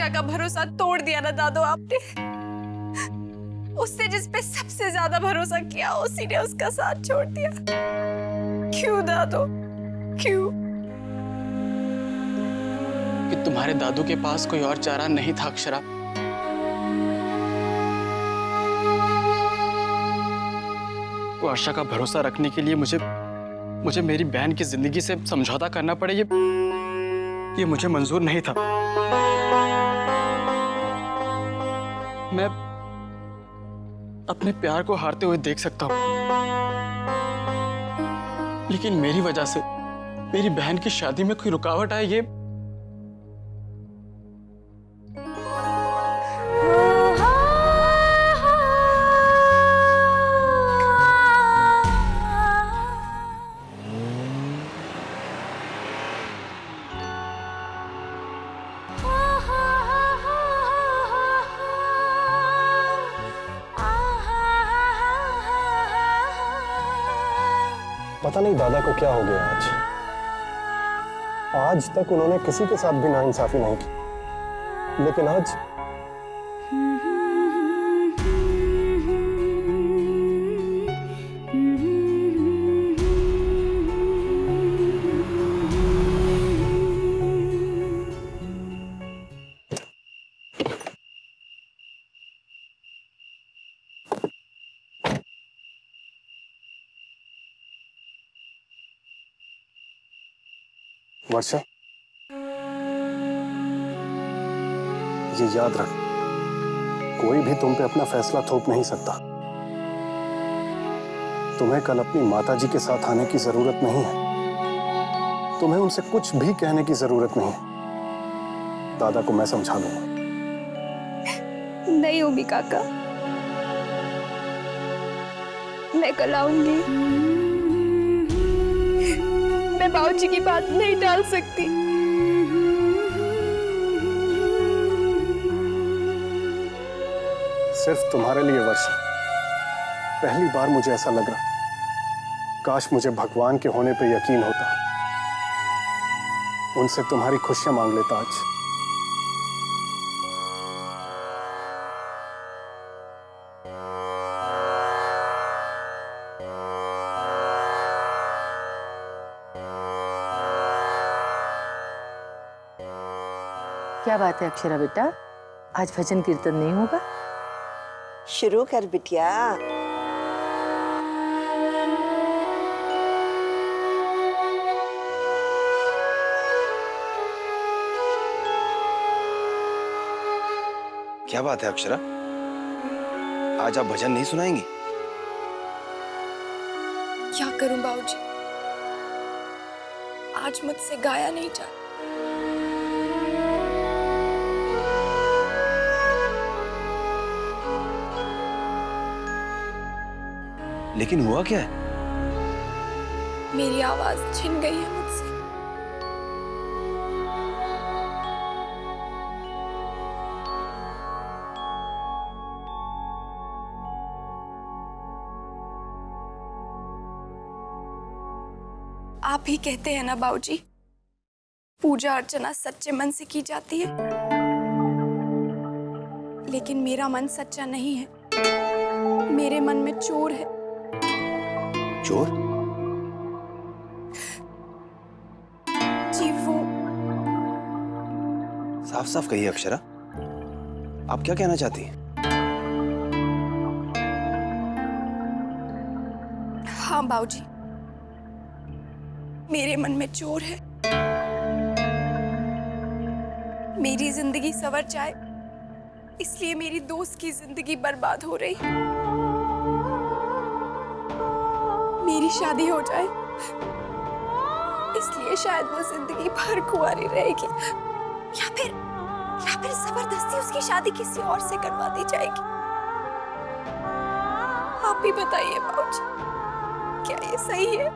वर्षा का भरोसा तोड़ दिया ना दादो आपने। उसने जिस पे सबसे ज्यादा भरोसा किया उसी ने उसका साथ छोड़ दिया। क्यों दादो, क्यों? कि तुम्हारे दादू के पास कोई और चारा नहीं था अक्षरा। वर्षा का भरोसा रखने के लिए मुझे मेरी बहन की जिंदगी से समझौता करना पड़े, ये मुझे मंजूर नहीं था। मैं अपने प्यार को हारते हुए देख सकता हूं, लेकिन मेरी वजह से मेरी बहन की शादी में कोई रुकावट आए, ये पता नहीं दादा को क्या हो गया आज तक उन्होंने किसी के साथ भी नाइंसाफी नहीं की, लेकिन आज वर्षा, ये याद रख, कोई भी तुम पे अपना फैसला थोप नहीं सकता। तुम्हें कल अपनी माताजी के साथ आने की जरूरत नहीं है। तुम्हें उनसे कुछ भी कहने की जरूरत नहीं है। दादा को मैं समझा लूंगा। नहीं ओमी काका, मैं कल आऊंगी। मैं बाबूजी की बात नहीं टाल सकती। सिर्फ तुम्हारे लिए वर्षा, पहली बार मुझे ऐसा लग रहा, काश मुझे भगवान के होने पे यकीन होता, उनसे तुम्हारी खुशियां मांग लेता आज। क्या बात है अक्षरा बेटा, आज भजन कीर्तन नहीं होगा? शुरू कर बिटिया। क्या बात है अक्षरा, आज आप भजन नहीं सुनाएंगी? क्या करूं बाबूजी, आज मुझसे गाया नहीं जा। लेकिन हुआ क्या है? मेरी आवाज छिन गई है मुझसे। आप ही कहते हैं ना बाबूजी, पूजा अर्चना सच्चे मन से की जाती है, लेकिन मेरा मन सच्चा नहीं है। मेरे मन में चोर है। चोर? जी वो। साफ साफ कहिए अक्षरा, आप क्या कहना चाहती हैं? हाँ बाबूजी, मेरे मन में चोर है। मेरी जिंदगी संवर जाए इसलिए मेरी दोस्त की जिंदगी बर्बाद हो रही। मेरी शादी हो जाए इसलिए शायद वो जिंदगी भर कुंवारी रहेगी, या फिर जबरदस्ती उसकी शादी किसी और से करवा दी जाएगी। आप ही बताइए बाबूजी, क्या ये सही है?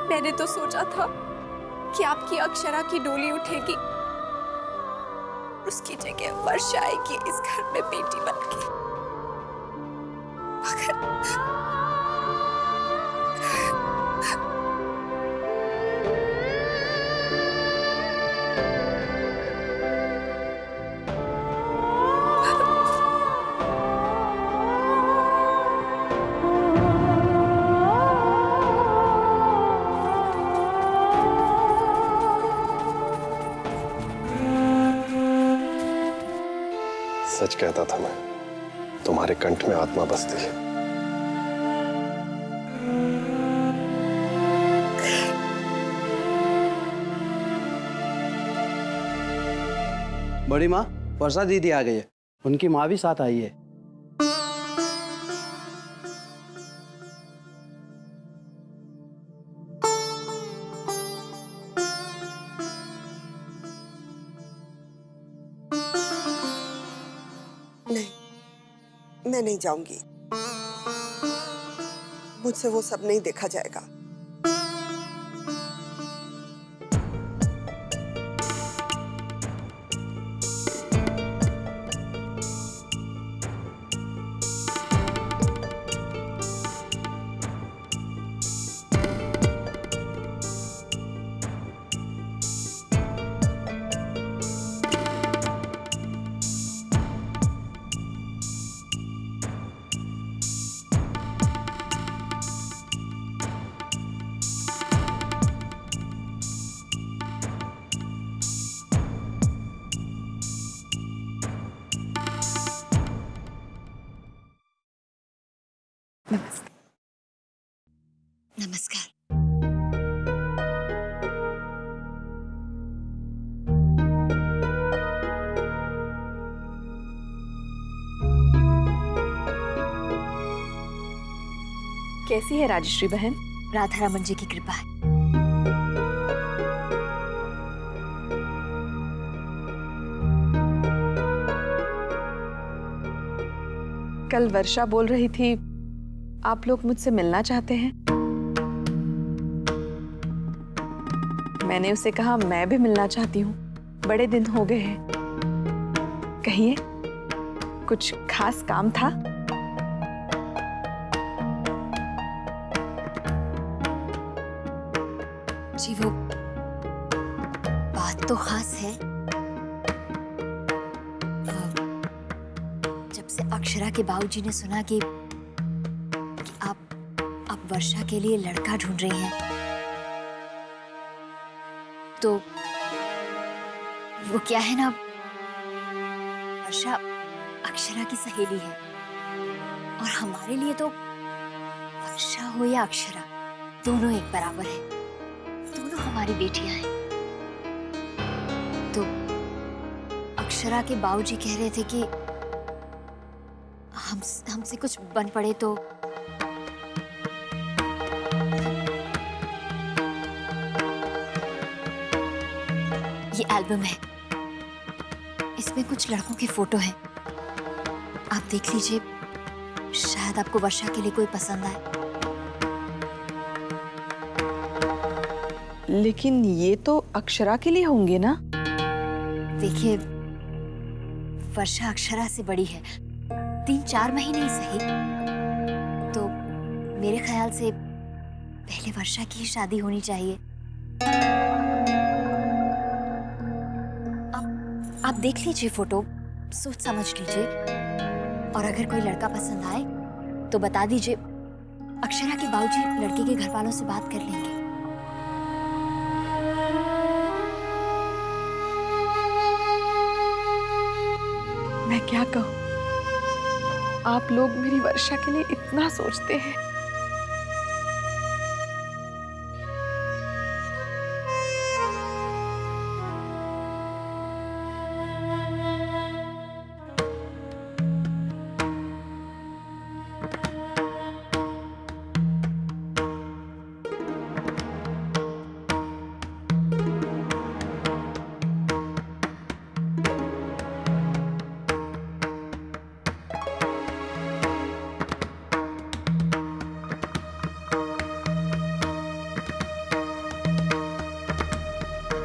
मैंने तो सोचा था कि आपकी अक्षरा की डोली उठेगी, उसकी जगह वर्षा आएगी इस घर में बेटी बनके। सच कहता था मैं, तुम्हारे कंठ में आत्मा बसती है। बड़ी माँ, वर्षा दीदी आ गई है। उनकी माँ भी साथ आई है। नहीं, मैं नहीं जाऊंगी। मुझसे वो सब नहीं देखा जाएगा। नमस्कार। कैसी है राजश्री बहन? राधा रमन जी की कृपा है। कल वर्षा बोल रही थी आप लोग मुझसे मिलना चाहते हैं। मैंने उसे कहा मैं भी मिलना चाहती हूँ, बड़े दिन हो गए हैं। कहिए, कुछ खास काम था? जी वो बात तो खास है। जब से अक्षरा के बाबूजी ने सुना कि आप वर्षा के लिए लड़का ढूंढ रही हैं, तो वो क्या है ना, वर्षा अक्षरा की सहेली है और हमारे लिए तो वर्षा हो या अक्षरा दोनों एक बराबर है, दोनों हमारी बेटियां हैं। तो अक्षरा के बाबूजी कह रहे थे कि हमसे कुछ बन पड़े तो ये एल्बम है, इसमें कुछ लड़कों के फोटो हैं, आप देख लीजिए, शायद आपको वर्षा के लिए कोई पसंद आए। लेकिन ये तो अक्षरा के लिए होंगे ना? देखिए, वर्षा अक्षरा से बड़ी है, 3-4 महीने ही सही। तो मेरे ख्याल से पहले वर्षा की ही शादी होनी चाहिए। आप देख लीजिए फोटो, सोच समझ लीजिए, और अगर कोई लड़का पसंद आए तो बता दीजिए, अक्षरा के बाबूजी लड़के के घर वालों से बात कर लेंगे। मैं क्या कहूँ, आप लोग मेरी वर्षा के लिए इतना सोचते हैं।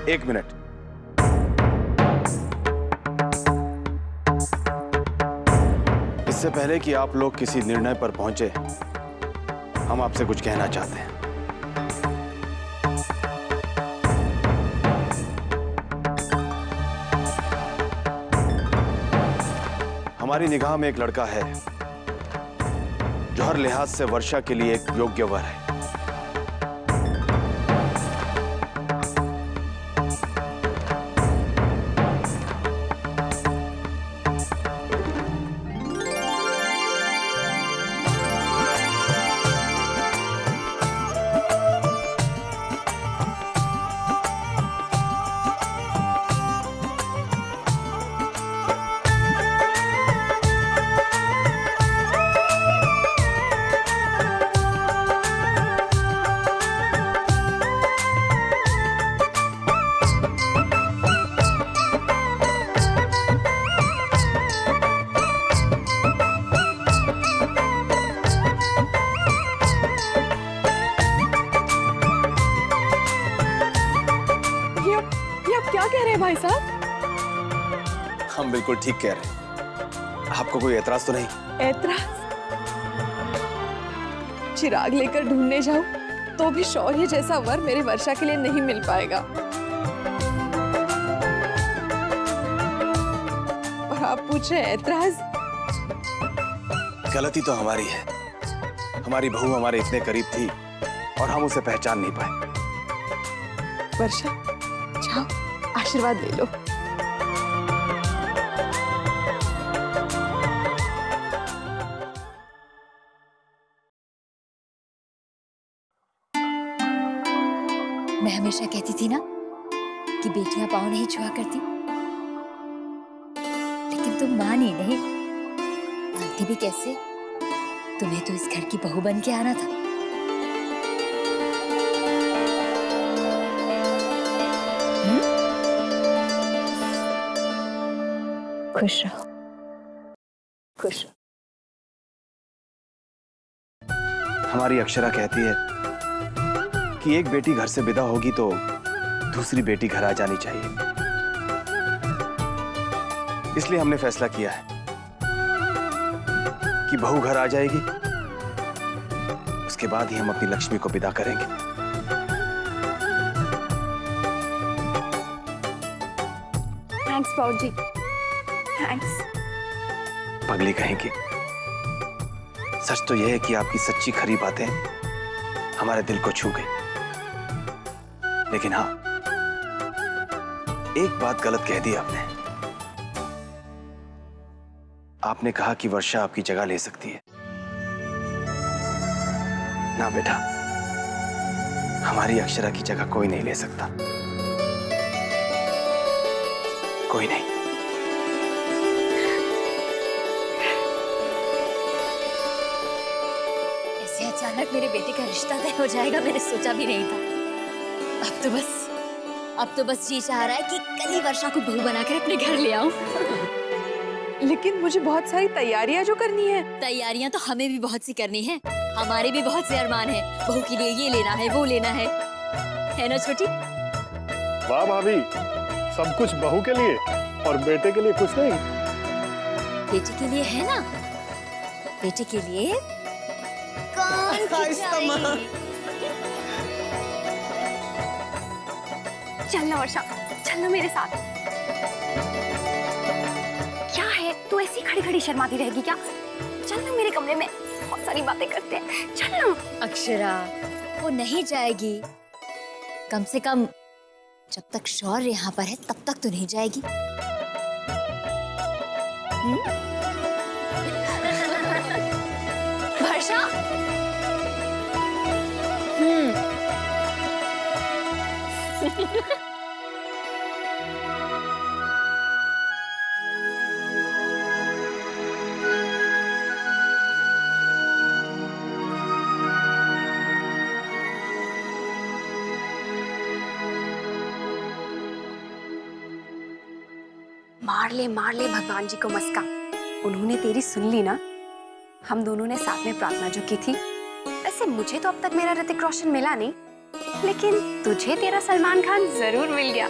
एक मिनट। इससे पहले कि आप लोग किसी निर्णय पर पहुंचे, हम आपसे कुछ कहना चाहते हैं। हमारी निगाह में एक लड़का है जो हर लिहाज से वर्षा के लिए एक योग्य वर है। हम बिल्कुल ठीक कह रहे हैं। आपको कोई एतराज तो नहीं? ऐतराज? चिराग लेकर ढूंढने जाऊं तो भी शौर्य जैसा वर मेरी वर्षा के लिए नहीं मिल पाएगा। और आप पूछ रहे हैं ऐतराज? गलती तो हमारी है। हमारी बहू हमारे इतने करीब थी और हम उसे पहचान नहीं पाए। वर्षा, जाओ आशीर्वाद ले लो। मैं हमेशा कहती थी ना कि बेटियां पाँव नहीं छुआ करती, लेकिन तुम मानी नहीं। मानती भी कैसे? तुम्हें तो इस घर की बहू बन के आना था। खुश रहो, खुश रहो। हमारी अक्षरा कहती है कि एक बेटी घर से विदा होगी तो दूसरी बेटी घर आ जानी चाहिए। इसलिए हमने फैसला किया है कि बहू घर आ जाएगी, उसके बाद ही हम अपनी लक्ष्मी को विदा करेंगे। थैंक्स बाबूजी, थैंक्स। पगली कहेंगे। सच तो यह है कि आपकी सच्ची खरी बातें हमारे दिल को छू गई। लेकिन हाँ, एक बात गलत कह दी आपने। आपने कहा कि वर्षा आपकी जगह ले सकती है। ना बेटा, हमारी अक्षरा की जगह कोई नहीं ले सकता। कोई नहीं। ऐसे अचानक मेरे बेटे का रिश्ता तय हो जाएगा, मैंने सोचा भी नहीं था। अब तो बस जी चाह रहा है कि कल ही वर्षा को बहू बनाकर अपने घर ले आऊं। लेकिन मुझे बहुत सारी तैयारियां जो करनी है। तैयारियां तो हमें भी बहुत सी करनी है। हमारे भी बहुत से अरमान हैं। बहू के लिए ये लेना है, वो लेना है ना छोटी? वाह भाभी, सब कुछ बहू के लिए और बेटे के लिए कुछ नहीं। बेटे के लिए है ना, बेटे के लिए कान की चाय। चलना वर्षा, चलना मेरे साथ। क्या है, तू ऐसी खड़ी खड़ी शर्माती रहेगी क्या? चलना मेरे कमरे में, बहुत सारी बातें करते हैं। चलना। अक्षरा, वो नहीं जाएगी। कम से कम जब तक शौर्य यहाँ पर है तब तक तो नहीं जाएगी। वर्षा। मार ले भगवान जी को मस्का। उन्होंने तेरी सुन ली ना। हम दोनों ने साथ में प्रार्थना जो की थी। वैसे मुझे तो अब तक मेरा ऋतिक रोशन मिला नहीं, लेकिन तुझे तेरा सलमान खान जरूर मिल गया।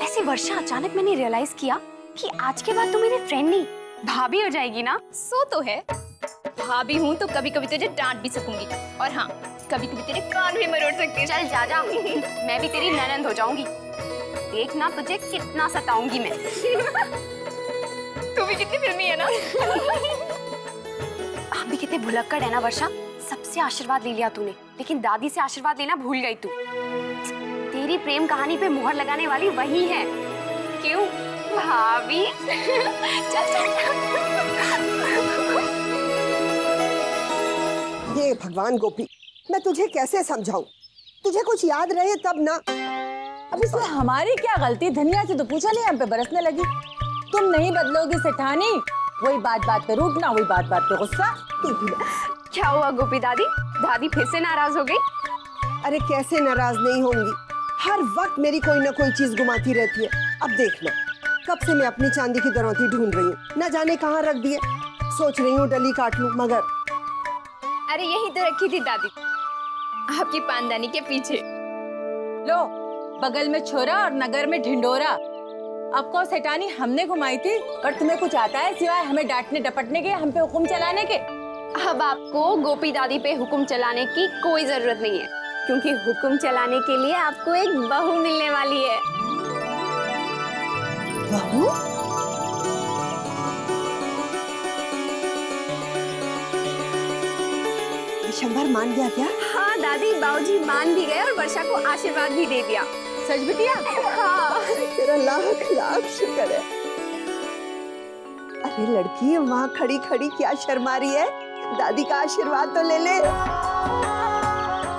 ऐसे वर्षा, अचानक मैंने रियलाइज किया कि आज के बाद तू मेरी फ्रेंड नहीं भाभी हो जाएगी ना। सो तो है, भाभी हूँ तो कभी कभी तुझे डांट भी सकूंगी, और हाँ, कभी कभी तेरे कान भी मरोड़ सकती हूँ। चल जा मैं भी तेरी ननंद हो जाऊंगी। देखना तुझे कितना सताऊंगी मैं। तू भी कितनी फिल्मी है ना। आप भी कितने भुलक्कड़ है ना वर्षा। सबसे आशीर्वाद ले लिया तूने, लेकिन दादी से आशीर्वाद लेना भूल गई तू। तेरी प्रेम कहानी पे मुहर लगाने वाली वही है। क्यों भाभी? चल ये भगवान गोपी, मैं तुझे कैसे समझाऊं? तुझे कुछ याद रहे तब ना। अब इसमें हमारी क्या गलती? धनिया से तो पूछा नहीं, हम पे बरसने लगी। तुम नहीं बदलोगी सेठानी। वही बात बात पे रूठना, वही बात बात पे गुस्सा। क्या हुआ गोपी दादी? दादी फिर से नाराज हो गई? अरे कैसे नाराज नहीं होंगी, हर वक्त मेरी कोई ना कोई चीज घुमाती रहती है। अब देखना, कब से मैं अपनी चांदी की दरौती ढूंढ रही हूँ, न जाने कहाँ रख दिए। सोच रही हूँ डली काट लूं, मगर अरे यही तो रखी थी दादी, आपकी पानदानी के पीछे। लो, बगल में छोरा और नगर में ढिंडोरा। अब को सेठानी हमने घुमाई थी और तुम्हें कुछ आता है सिवाय हमें डांटने डपटने के, हम पे हुक्म चलाने के? अब आपको गोपी दादी पे हुक्म चलाने की कोई जरूरत नहीं है, क्योंकि हुक्म चलाने के लिए आपको एक बहू मिलने वाली है। बहू? विशंभर मान गया क्या? हाँ दादी, बाबूजी मान भी गए और वर्षा को आशीर्वाद भी दे दिया। सच बिटिया? हाँ। तेरा लाख लाख शुक्र है। अरे लड़की वहाँ खड़ी खड़ी क्या शर्मा रही है? दादी का आशीर्वाद तो ले ले।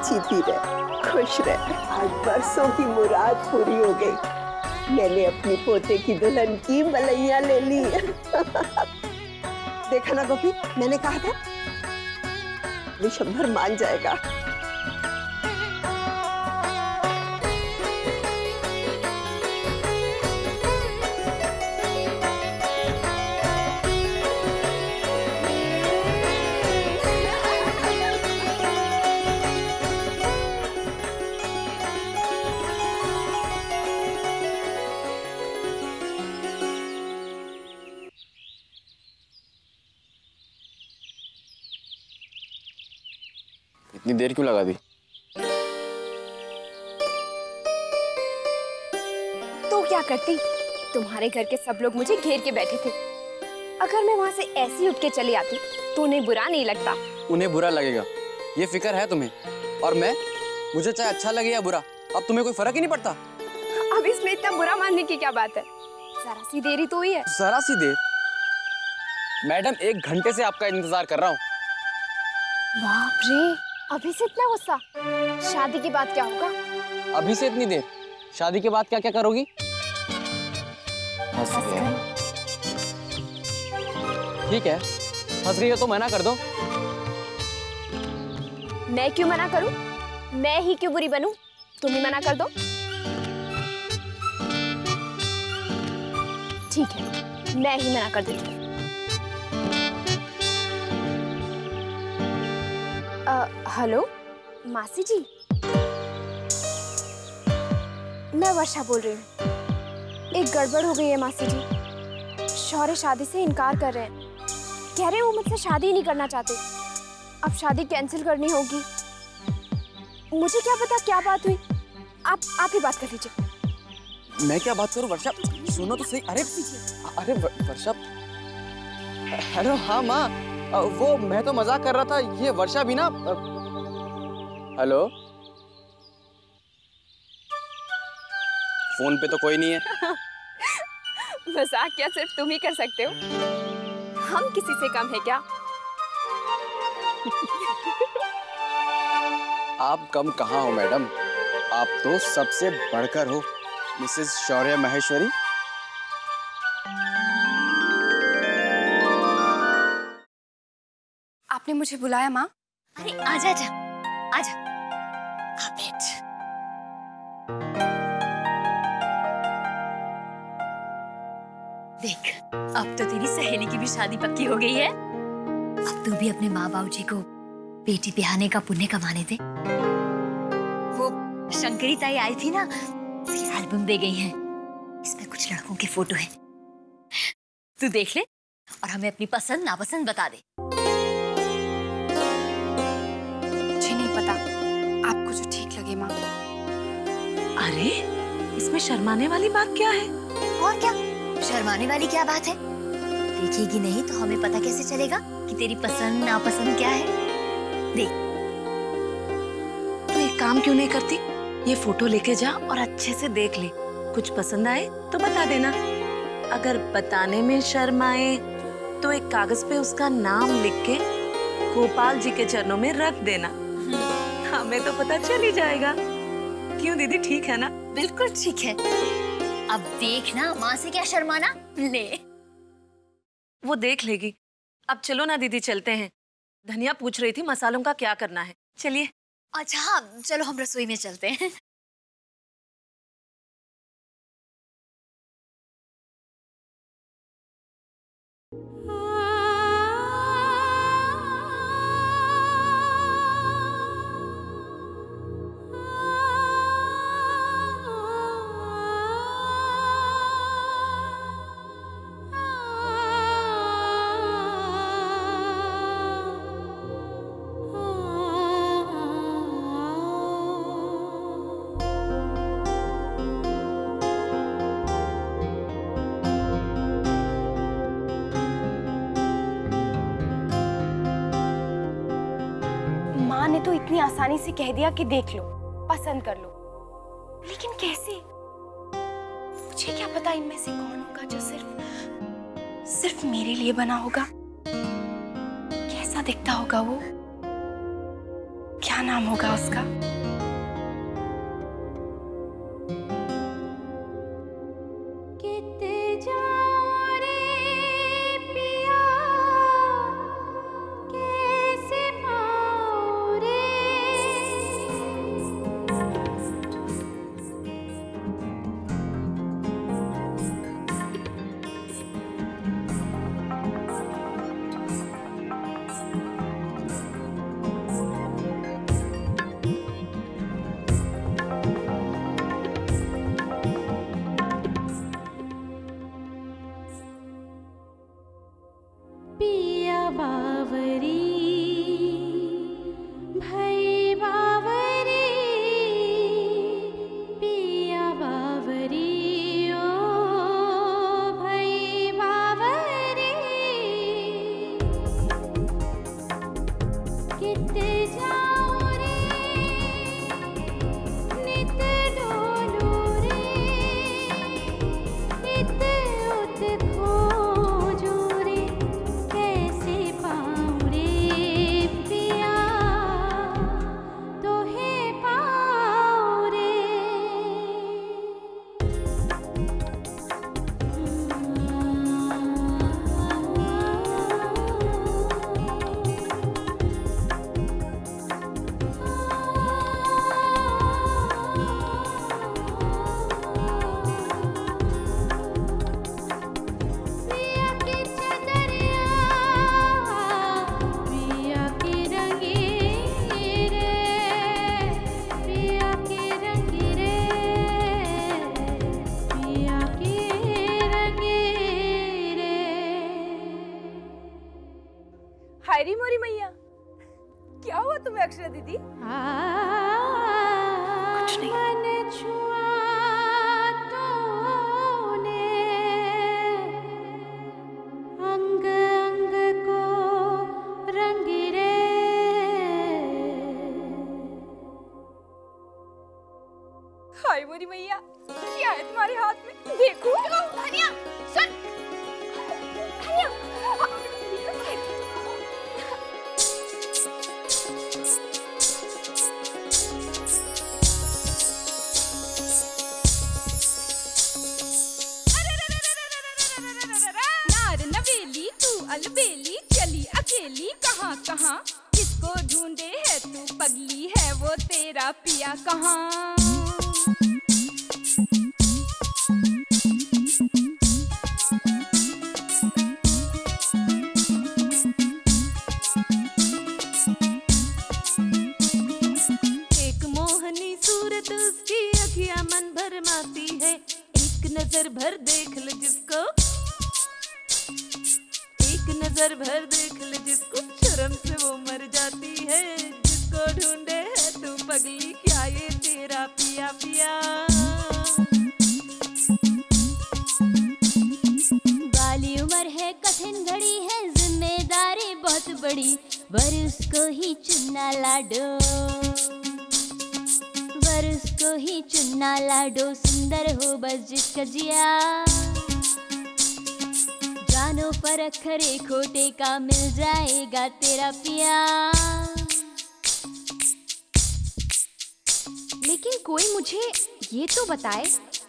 जीती रहे, खुश रहे। आज बरसों की मुराद पूरी हो गई। मैंने अपनी पोते की दुल्हन की बलैया ले ली। देखा ना गोपी, मैंने कहा था विशंभर मान जाएगा। इतनी देर क्यों लगा दी? तो क्या करती, तुम्हारे घर के सब लोग मुझे घेर के बैठे थे। अगर मैं वहां से ऐसे ही उठ के चली आती तो उन्हें बुरा नहीं लगता? उन्हें बुरा लगेगा, ये फिक्र है तुम्हें। और मैं, मुझे चाहे अच्छा लगे या बुरा, अब तुम्हें कोई फर्क ही नहीं पड़ता। अब इसमें इतना बुरा मानने की क्या बात है? जरा सी देरी तो हुई है। जरा सी देर? मैडम 1 घंटे से आपका इंतजार कर रहा हूँ। बाप रे, अभी से इतना गुस्सा? शादी की बात क्या होगा? अभी से इतनी देर? शादी के बाद क्या क्या करोगी? हंस गए। ठीक है, हंस गई हो तो मना कर दो। मैं क्यों मना करूं? मैं ही क्यों बुरी बनूं? तुम ही मना कर दो। ठीक है, मैं ही मना कर देती हूँ। हेलो मासी जी, मैं वर्षा बोल रही हूँ। एक गड़बड़ हो गई है मासी जी। शौर्य शादी से इनकार कर रहे हैं। कह रहे हैं वो मुझसे शादी नहीं करना चाहते। अब शादी कैंसिल करनी होगी। मुझे क्या पता क्या बात हुई। आप ही बात कर लीजिए। मैं क्या बात करूं वर्षा? सुनो तो सही। अरे वर्षा, हेलो। हाँ माँ, वो मैं तो मजाक कर रहा था। ये वर्षा भी ना। हेलो, फोन पे तो कोई नहीं है। मजाक क्या सिर्फ तुम ही कर सकते हो? हम किसी से कम है क्या? आप कम कहाँ हो मैडम, आप तो सबसे बढ़कर हो, मिसेस शौर्य महेश्वरी। आपने मुझे बुलाया माँ? अरे आजा आजा आजा, आ बैठ। देख, अब तो तेरी सहेली की भी शादी पक्की हो गई है। अब तू भी अपने माँ बाबू जी को बेटी ब्याहने का पुण्य कमाने दे। वो शंकरी ताई आई थी ना, उसकी एल्बम दे गई है। इसमें कुछ लड़कों के फोटो हैं। तू देख ले और हमें अपनी पसंद नापसंद बता दे। मुझे नहीं पता, आपको जो ठीक लगे माँ। अरे इसमें शर्माने वाली बात क्या है? और क्या शर्माने वाली क्या बात है? देखेगी नहीं तो हमें पता कैसे चलेगा कि तेरी पसंद नापसंद क्या है? देख, तू एक काम क्यों नहीं करती, ये फोटो लेके जा और अच्छे से देख ले। कुछ पसंद आए तो बता देना। अगर बताने में शर्म आए तो एक कागज पे उसका नाम लिख के गोपाल जी के चरणों में रख देना। हमें तो पता चल ही जाएगा। क्यों दीदी, ठीक है ना? बिल्कुल ठीक है। अब देखना, माँ से क्या शर्माना। ले, वो देख लेगी। अब चलो ना दीदी, चलते हैं। धनिया पूछ रही थी मसालों का क्या करना है। चलिए। अच्छा हाँ, चलो हम रसोई में चलते हैं। तो इतनी आसानी से कह दिया कि देख लो, पसंद कर लो, लेकिन कैसे? मुझे क्या पता इनमें से कौन होगा जो सिर्फ मेरे लिए बना होगा। कैसा दिखता होगा वो, क्या नाम होगा उसका? हायरी मोरी मैया, क्या हुआ तुम्हें अक्षरा दीदी? कुछ नहीं। अंग अंग को रंग रे। हाय मोरी मैया, क्या है तुम्हारे हाथ में? देखो। धनिया सुन, धनिया अलबेली चली अकेली कहाँ कहाँ, किसको ढूंढे है तू पगली, है वो तेरा पिया कहाँ? एक मोहनी सूरत उसकी अखियां मन भरमाती है, एक नजर भर देख ले जिसको, नजर भर देख ले जिसको, शर्म से वो मर जाती है, जिसको ढूंढे है तू पगली, क्या ये तेरा पिया पिया? बाली उम्र है, कठिन घड़ी है, जिम्मेदारी बहुत बड़ी, वर उसको ही चुनना लाडो, वर उसको ही चुनना लाडो, सुंदर हो बस जिसका जिया, जानो पर खरे खोटे का मिल जाएगा तेरा पिया। लेकिन कोई मुझे ये तो बताए,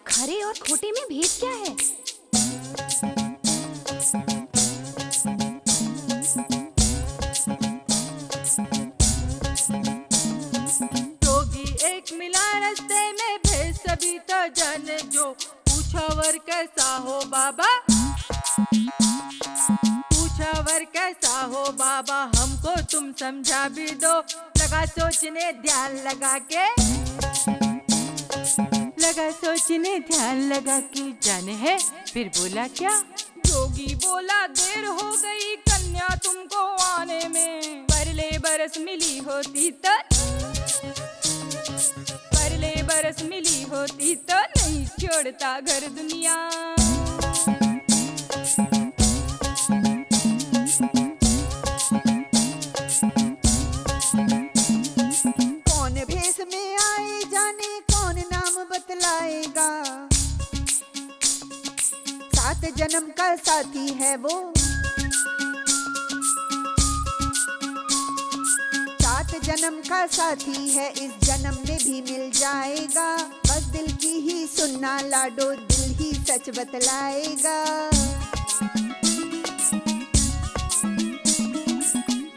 खरे और खोटे में भेद क्या है? जोगी एक मिला रास्ते में, भेद सभी तो जाने जो, पूछा वर कैसा हो बाबा, पूछा वर कैसा हो बाबा, हमको तुम समझा भी दो, लगा सोचने ध्यान लगा के, लगा सोचने ध्यान लगा के, जाने है फिर बोला क्या? जोगी बोला देर हो गई कन्या तुमको आने में, परले बरस मिली होती तो, परले बरस मिली होती तो नहीं छोड़ता घर दुनिया। सात जन्म का साथी है वो, सात जन्म का साथी है, इस जन्म में भी मिल जाएगा। बस दिल की ही सुनना लाडो, दिल ही सच बतलाएगा।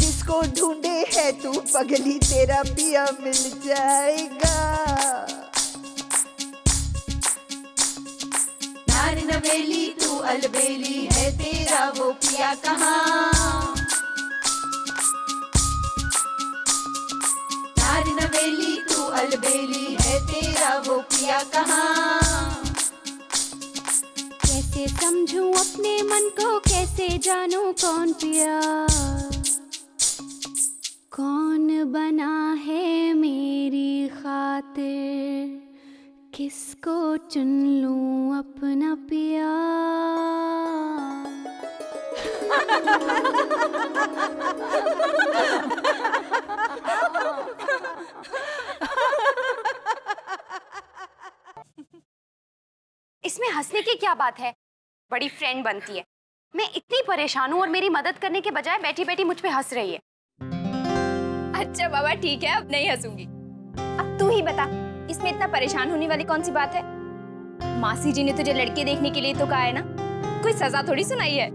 जिसको ढूंढे है तू पगली, तेरा पिया मिल जाएगा। नार नवेली तू अलबेली है, तेरा वो पिया कहाँ। नार नवेली तू अलबेली है, तेरा वो पिया कहाँ। कैसे समझूं अपने मन को, कैसे जानूं कौन पिया, कौन बना है मेरी खातिर, किसको चुन लूं अपना पिया। इसमें हंसने की क्या बात है, बड़ी फ्रेंड बनती है। मैं इतनी परेशान हूँ और मेरी मदद करने के बजाय बैठी बैठी मुझ पे हंस रही है। अच्छा बाबा ठीक है, अब नहीं हंसूंगी। अब तू ही बता, इसमें इतना परेशान होने वाली कौन सी बात है? मासी जी ने तुझे लड़के देखने के लिए तो कहा है ना, कोई सजा थोड़ी सुनाई है।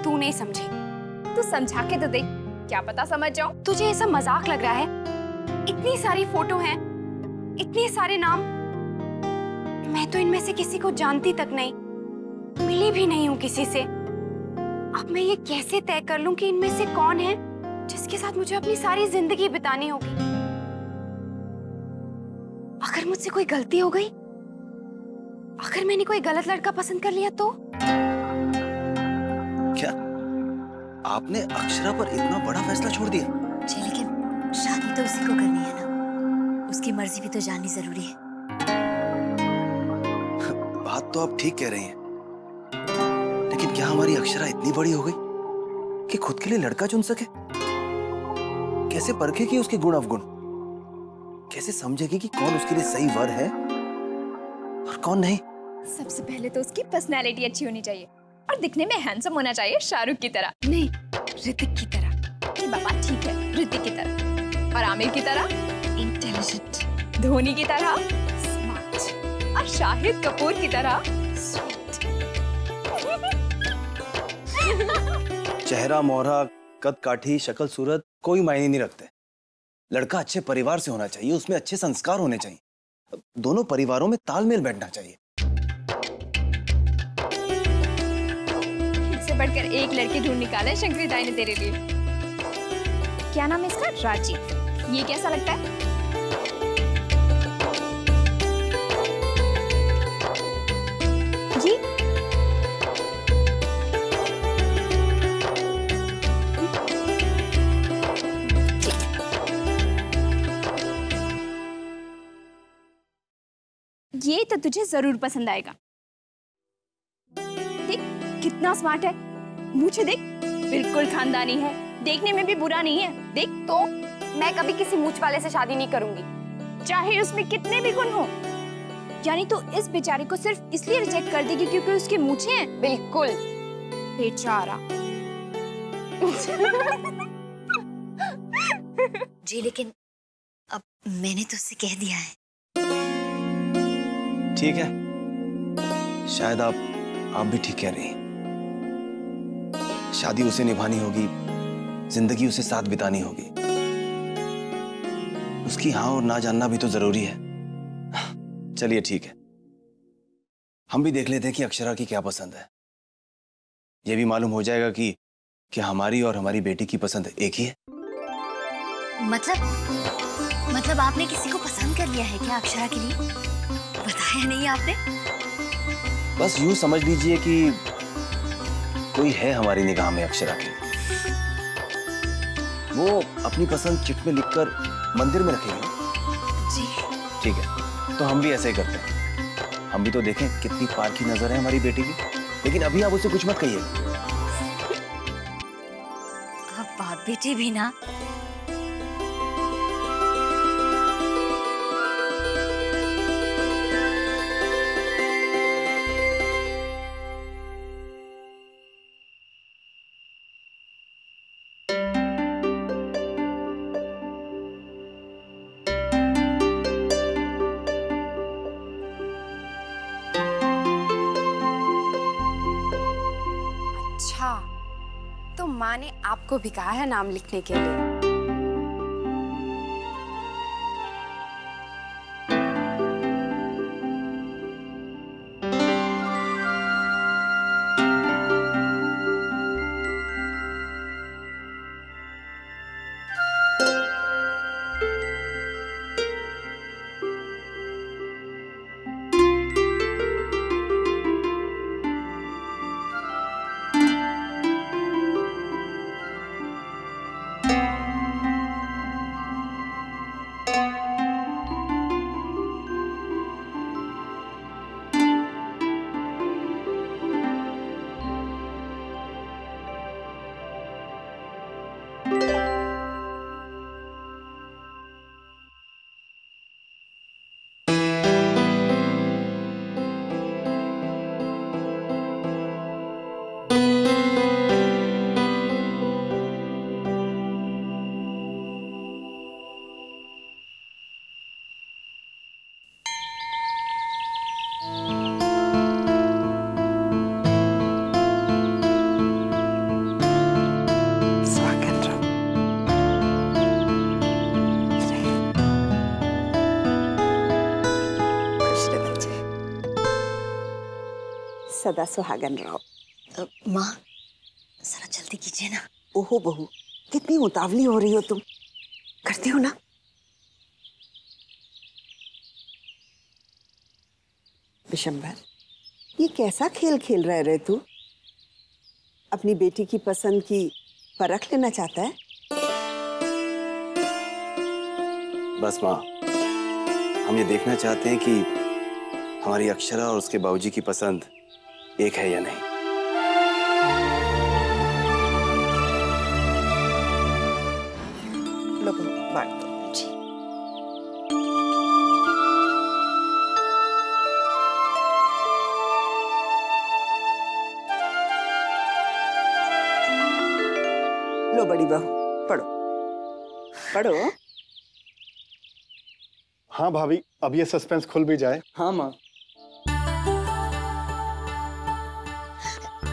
तू नहीं समझी, तू समझा के तो देख, क्या पता समझ जाऊं। तुझे ये सब मजाक लग रहा है? इतनी सारी फोटो हैं, इतने सारे नाम, मैं तो इनमें से किसी को जानती तक नहीं, मिली भी नहीं हूँ किसी से। अब मैं ये कैसे तय कर लूं कि इनमें से कौन है जिसके साथ मुझे अपनी सारी जिंदगी बितानी होगी? अगर मुझसे कोई गलती हो गई, अगर मैंने कोई गलत लड़का पसंद कर लिया तो? क्या आपने अक्षरा पर इतना बड़ा फैसला छोड़ दिया? जी लेकिन शादी तो उसी को करनी है ना, उसकी मर्जी भी तो जाननी जरूरी है। बात तो आप ठीक कह रही हैं, लेकिन क्या हमारी अक्षरा इतनी बड़ी हो गई कि खुद के लिए लड़का चुन सके? कैसे परखेगी उसके गुण अवगुण? कैसे समझेगी कि कौन उसके लिए सही वर है और कौन नहीं? सबसे पहले तो उसकी पर्सनैलिटी अच्छी होनी चाहिए और दिखने में हैंडसम होना चाहिए, शाहरुख की तरह नहीं, ऋतिक की तरह। नहीं बाबा ठीक है, ऋतिक की तरह, और आमिर की तरह इंटेलिजेंट, धोनी की तरह स्मार्ट, और शाहिद कपूर की तरह स्वीट। चेहरा मोहरा, कद काठी, शक्ल सूरत कोई मायने नहीं रखते। लड़का अच्छे परिवार से होना चाहिए, उसमें अच्छे संस्कार होने चाहिए, दोनों परिवारों में तालमेल बैठना चाहिए। इससे बढ़कर एक लड़की ढूंढ निकाला शंकरी दाई ने तेरे लिए। क्या नाम है इसका? राजीव। ये कैसा लगता है? ये ये तो तुझे जरूर पसंद आएगा। देख कितना स्मार्ट है, मुझे देख बिल्कुल खानदानी है, देखने में भी बुरा नहीं है। देख तो मैं कभी किसी मूंछ वाले से शादी नहीं करूंगी, चाहे उसमें कितने भी गुण हो। यानी तो इस बेचारे को सिर्फ इसलिए रिजेक्ट कर देगी क्योंकि उसके मूंछें हैं? बिल्कुल बेचारा। जी लेकिन अब मैंने तो उससे कह दिया है। ठीक है, शायद आप भी ठीक कह रही हैं। शादी उसे निभानी होगी, जिंदगी उसे साथ बितानी होगी, उसकी हाँ और ना जानना भी तो जरूरी है। चलिए ठीक है, हम भी देख लेते हैं कि अक्षरा की क्या पसंद है। यह भी मालूम हो जाएगा कि हमारी और हमारी बेटी की पसंद एक ही है। मतलब आपने किसी को पसंद कर लिया है क्या अक्षरा के लिए? बताया नहीं आपने? बस यूं समझ लीजिए कि कोई है हमारी निगाह में अक्षरा के। वो अपनी पसंद चिट में लिखकर मंदिर में रखेगी। जी ठीक है, तो हम भी ऐसे ही करते हैं। हम भी तो देखें कितनी पारखी नजर है हमारी बेटी की। लेकिन अभी आप उसे कुछ मत कहिए। आप बाप बेटी भी ना। माँ ने आपको भी कहा है नाम लिखने के लिए। सदा सुहागन रहो। माँ जरा जल्दी कीजिए ना। ओहो बहू, कितनी उतावली हो रही हो तुम, करती हो ना। विशंबर, ये कैसा खेल खेल रहे रे तू? अपनी बेटी की पसंद की परख लेना चाहता है? बस माँ, हम ये देखना चाहते हैं कि हमारी अक्षरा और उसके बाबूजी की पसंद एक है या नहीं। लो बांट दो जी। लो बड़ी बहू, पढ़ो पढ़ो। हाँ भाभी, अब ये सस्पेंस खुल भी जाए। हाँ माँ।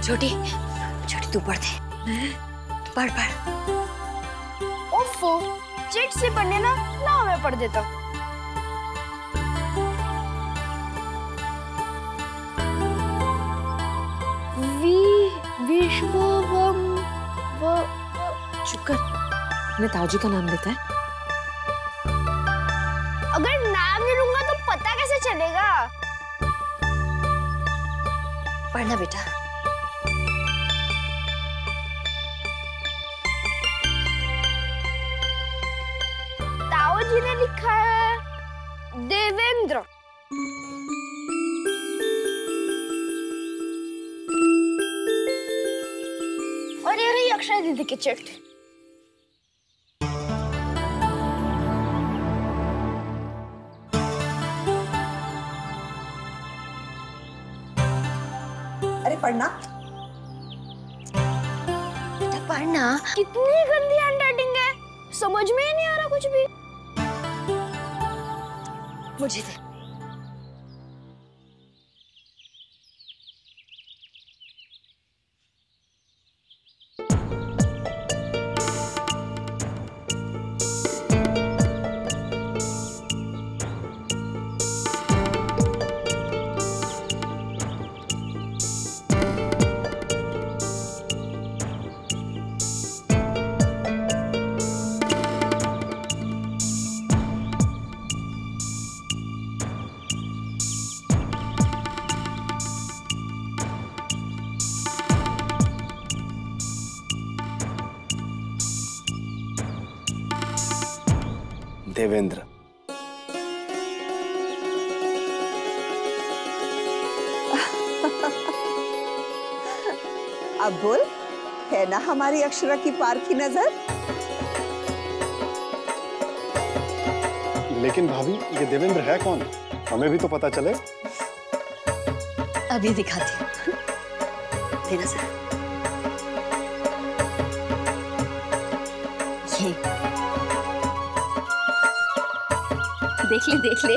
छोटी छोटी तू पढ़ दे। पढ़ पढ़। ओफो, चिट से पढ़ने ना मैं पढ़ देता हूँ। चुप कर, मैं ताऊजी का नाम लेता है। अगर नाम नहीं लूंगा तो पता कैसे चलेगा? पढ़ना बेटा। ताऊजी ने लिखा है देवेंद्र। और ये रही अक्षरा दीदी की चिट। अरे पढ़ना बेटा, पढ़ना। कितनी गंदी हैंडराइटिंग है, समझ में ही नहीं आ रहा कुछ भी। मुझे दे। देवेंद्र। अब बोल, है ना हमारी अक्षरा की पार की नजर? लेकिन भाभी, ये देवेंद्र है कौन? हमें भी तो पता चले। अभी दिखाती हूँ, देना सर। ये देख ले।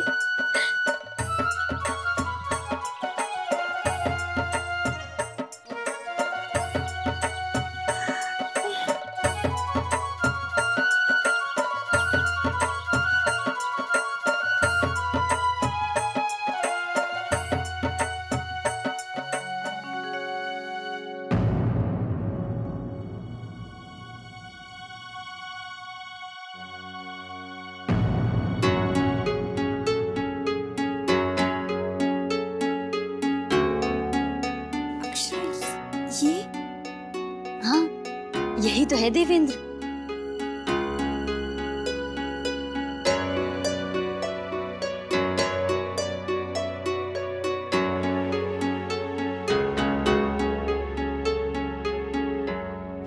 यही तो है देवेंद्र।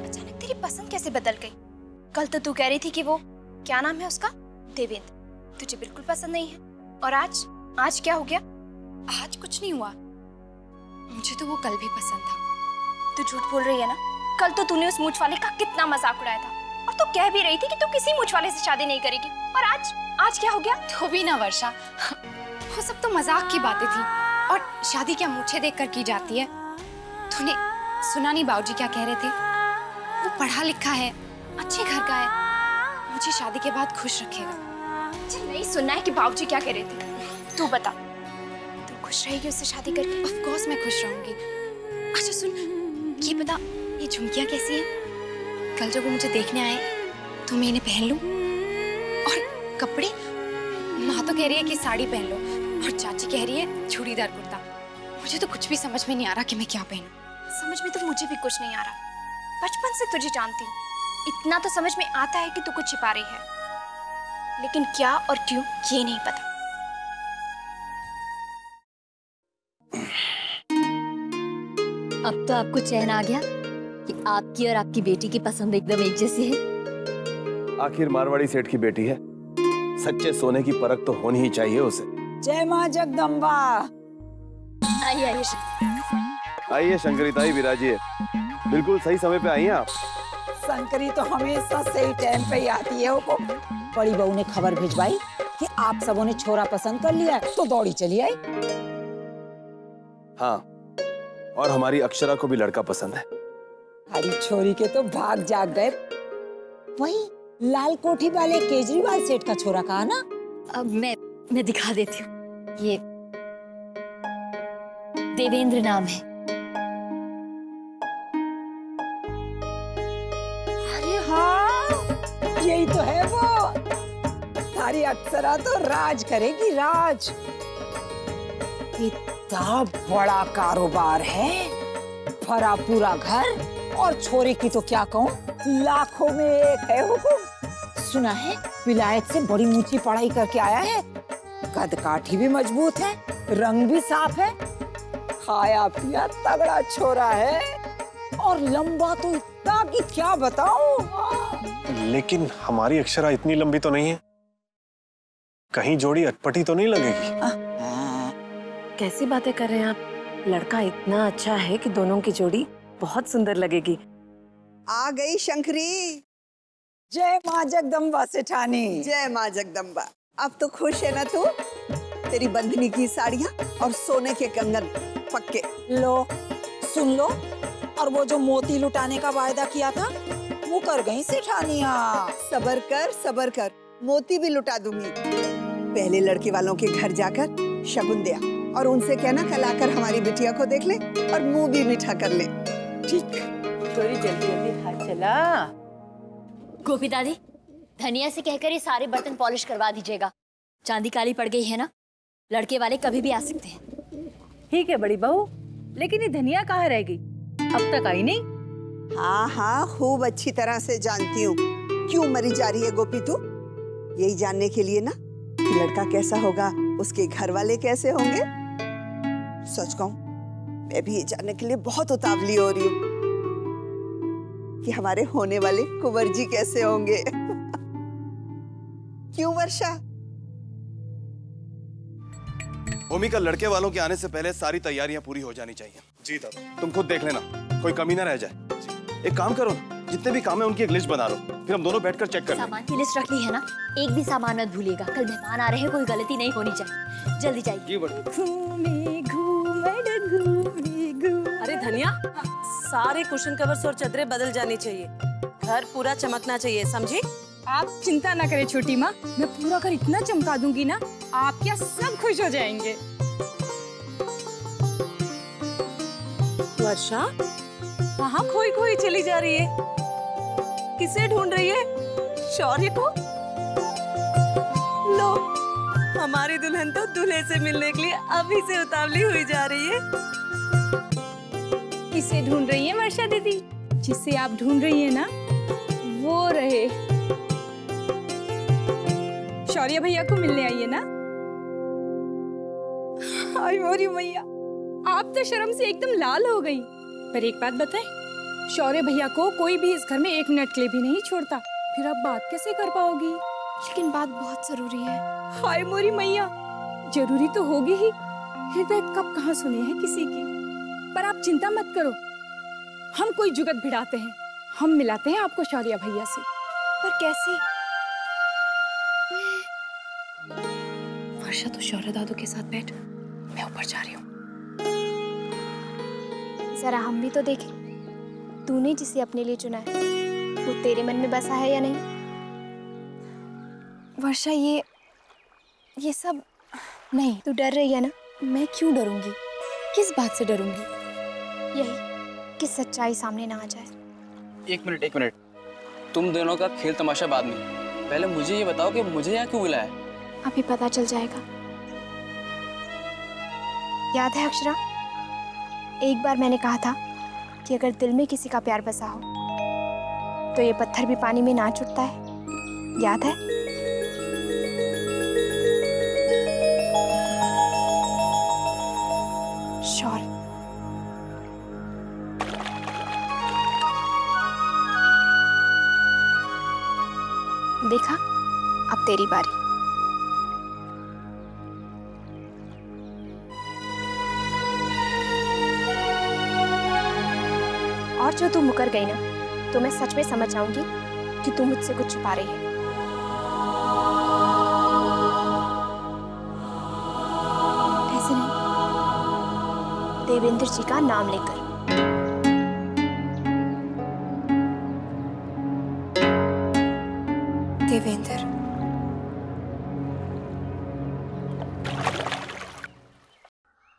अचानक तेरी पसंद कैसे बदल गई? कल तो तू कह रही थी कि वो क्या नाम है उसका, देवेंद्र, तुझे बिल्कुल पसंद नहीं है। और आज क्या हो गया? आज कुछ नहीं हुआ, मुझे तो वो कल भी पसंद था। तू झूठ बोल रही है ना? कल तो तूने उस मूंछ वाले का कितना मजाक उड़ाया था, और तू कह भी रही थी कि तू किसी मूंछ वाले से शादी नहीं करेगी। और आज क्या हो गया? तो भी ना वर्षा, वो सब तो मजाक की बातें थी। और शादी क्या मूंछें देखकर की जाती है? तूने सुना नहीं बाबूजी क्या कह रहे थे? वो पढ़ा लिखा है, अच्छे घर का है, मुझे शादी के बाद खुश रखेगा। मुझे नहीं सुनना है कि बाबूजी क्या कह रहे थे। तू बता, तू खुश रहेगी उससे शादी करके? ऑफ कोर्स मैं खुश रहूंगी। अच्छा सुन, ये बता, ये झुमकियाँ कैसी हैं? कल जब वो मुझे देखने आए तो मैं इन्हें पहन लूं? और कपड़े, माँ तो कह रही है कि साड़ी पहन लो, और चाची कह रही है चूड़ीदार कुर्ता। मुझे तो कुछ भी समझ में नहीं आ रहा कि मैं क्या पहनूं। समझ में तो मुझे भी कुछ नहीं आ रहा। बचपन से तुझे जानती हूँ, इतना तो समझ में आता है कि तू कुछ छिपा रही है, लेकिन क्या और क्यों ये नहीं पता। अब तो आपको चैन आ गया कि आपकी और आपकी बेटी की पसंद एकदम एक जैसी है। आखिर मारवाड़ी सेठ की बेटी है, सच्चे सोने की परख तो होनी ही चाहिए उसे। जय माँ जगदम्बा। आइए आइए शंकरी ताई, विराजिए। बिल्कुल सही समय पे आई हैं आप। शंकरी तो हमेशा सही टाइम पे ही आती है। वो बड़ी बहू ने खबर भिजवाई कि आप सबों ने छोरा पसंद कर लिया, तो दौड़ी चली आई। हाँ, और हमारी अक्षरा को भी लड़का पसंद है। हमारी छोरी के तो भाग जाग गए। वही लाल कोठी वाले केजरीवाल सेठ का छोरा कहा ना? अब मैं दिखा देती हूँ। ये देवेंद्र नाम है। अरे हाँ, यही तो है वो। सारी अक्षरा तो राज करेगी, राज। इतना बड़ा कारोबार है, भरा पूरा घर, और छोरे की तो क्या कहूँ, लाखों में एक है हुकुम। सुना है विलायत से बड़ी ऊंची पढ़ाई करके आया है, कद काठी भी मजबूत है, रंग भी साफ है, खाया पिया तगड़ा छोरा है, और लंबा तो इतना कि क्या बताऊं। लेकिन हमारी अक्षरा इतनी लंबी तो नहीं है, कहीं जोड़ी अटपटी तो नहीं लगेगी? कैसी बातें कर रहे हैं आप? लड़का इतना अच्छा है कि दोनों की जोड़ी बहुत सुंदर लगेगी। आ गई शंकरी। जय माँ जगदम्बा सेठानी। जय माँ जगदम्बा। अब तो खुश है ना तू? तेरी बंधनी की साड़ियाँ और सोने के कंगन पक्के। लो सुन लो, और वो जो मोती लुटाने का वायदा किया था वो कर गई सेठानियाँ। सबर कर, मोती भी लुटा दूंगी। पहले लड़के वालों के घर जाकर शगुन दिया, और उनसे कहना कल आकर हमारी बिटिया को देख ले और मुंह भी मीठा कर ले। ठीक, थोड़ी जल्दी जल्दी खा चला। गोपी दादी, धनिया से कहकर ये सारे बर्तन पॉलिश करवा दीजिएगा। चांदी काली पड़ गई है ना, लड़के वाले कभी भी आ सकते हैं। ठीक है बड़ी बहू, लेकिन ये धनिया कहाँ रह गई? अब तक आई नहीं। हाँ, खूब अच्छी तरह से जानती हूँ क्यों मरी जा रही है गोपी तू। यही जानने के लिए ना कि लड़का कैसा होगा, उसके घर वाले कैसे होंगे। सच कहूं, मैं भी ये जानने के लिए बहुत उतावली हो रही हूँ कि हमारे होने वाले कुंवर जी कैसे होंगे। क्यों वर्षा? भूमिका, लड़के वालों के आने से पहले सारी तैयारियां पूरी हो जानी चाहिए। जी दादा। तुम खुद देख लेना, कोई कमी ना रह जाए। एक काम करो, जितने भी काम है उनकी एक लिस्ट बना लो, फिर हम दोनों बैठकर चेक कर लेंगे। सामान की लिस्ट रख ली है ना? एक भी सामान मत भूलिएगा, कल मेहमान आ रहे हैं, कोई गलती नहीं होनी चाहिए। जल्दी जाइए। अरे धनिया, सारे कुशन कवर्स और चादरें बदल जानी चाहिए, घर पूरा चमकना चाहिए, समझी? आप चिंता ना करें छोटी माँ, मैं पूरा घर इतना चमका दूंगी ना, आप क्या सब खुश हो जाएंगे। वर्षा कहाँ खोई खोई चली जा रही है? किसे ढूंढ रही है? शौर्य को? लो, हमारी दुल्हन तो दूल्हे से मिलने के लिए अभी से उतावली हुई जा रही है। किसे ढूंढ रही है वर्षा दीदी? जिसे आप ढूंढ रही हैं ना, वो रहे। शौर्य भैया को मिलने आई है ना? हाय मोरी मैया, आप तो शर्म से एकदम लाल हो गई। पर एक बात बताएं, शौर्य भैया को कोई भी इस घर में 1 मिनट के लिए भी नहीं छोड़ता। फिर आप बात कैसे कर पाओगी? लेकिन बात बहुत जरूरी है। हाय मोरी मैया, जरूरी तो होगी ही। हृदय कब कहाँ सुने हैं किसी की। पर आप चिंता मत करो, हम कोई जुगत भिड़ाते हैं, हम मिलाते हैं आपको शौर्य भैया से। पर कैसे? वर्षा तो शौर्य दादू के साथ बैठ, मैं ऊपर जा रही हूँ। जरा हम भी तो देखें, तूने जिसे अपने लिए चुना है वो तेरे मन में बसा है या नहीं। वर्षा, ये सब नहीं। तू डर रही है ना? मैं क्यों डरूंगी? किस बात से डरूंगी? यही कि सच्चाई सामने ना आ जाए। एक मिनट, तुम दोनों का खेल तमाशा बाद में। पहले मुझे ये बताओ कि मुझे यहाँ क्यों बुलाया? अभी पता चल जाएगा। याद है अक्षरा, एक बार मैंने कहा था कि अगर दिल में किसी का प्यार बसा हो तो ये पत्थर भी पानी में नाच उठता है। याद है? श्योर। देखा, अब तेरी बारी। और जो तू मुकर गई ना, तो मैं सच में समझ जाऊंगी कि तू मुझसे कुछ छुपा रही है। ऐसे नहीं, देवेंद्र जी का नाम लेकर। देवेंद्र,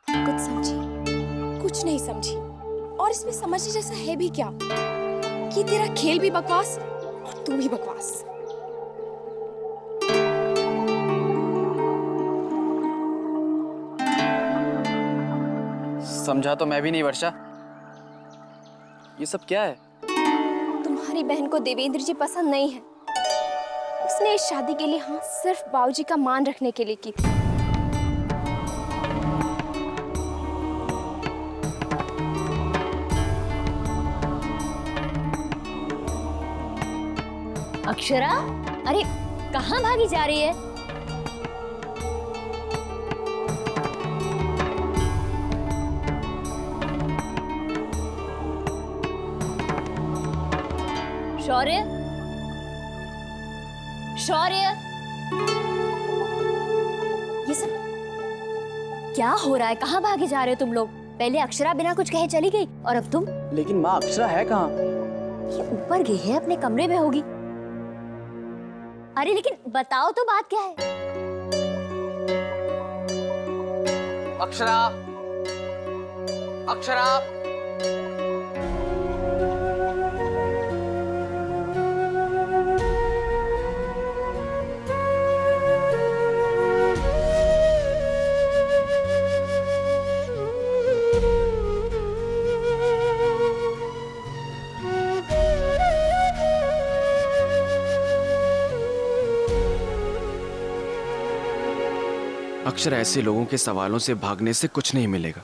कुछ समझी? कुछ नहीं समझी। और इसमें समझने जैसा है भी क्या कि तेरा खेल भी बकवास और तू भी बकवास। समझा तो मैं भी नहीं वर्षा। ये सब क्या है? तुम्हारी बहन को देवेंद्र जी पसंद नहीं है। उसने इस शादी के लिए हाँ सिर्फ बाबूजी का मान रखने के लिए की थी। अक्षरा, अरे कहाँ भागी जा रही है? शौर्य, शौर्य, ये सब क्या हो रहा है? कहाँ भागे जा रहे हो तुम लोग? पहले अक्षरा बिना कुछ कहे चली गई और अब तुम। लेकिन माँ, अक्षरा है कहाँ? ये ऊपर गई है, अपने कमरे में होगी। अरे लेकिन बताओ तो बात क्या है? अक्षरा, अक्षरा, अक्षर, ऐसे लोगों के सवालों से भागने से कुछ नहीं मिलेगा।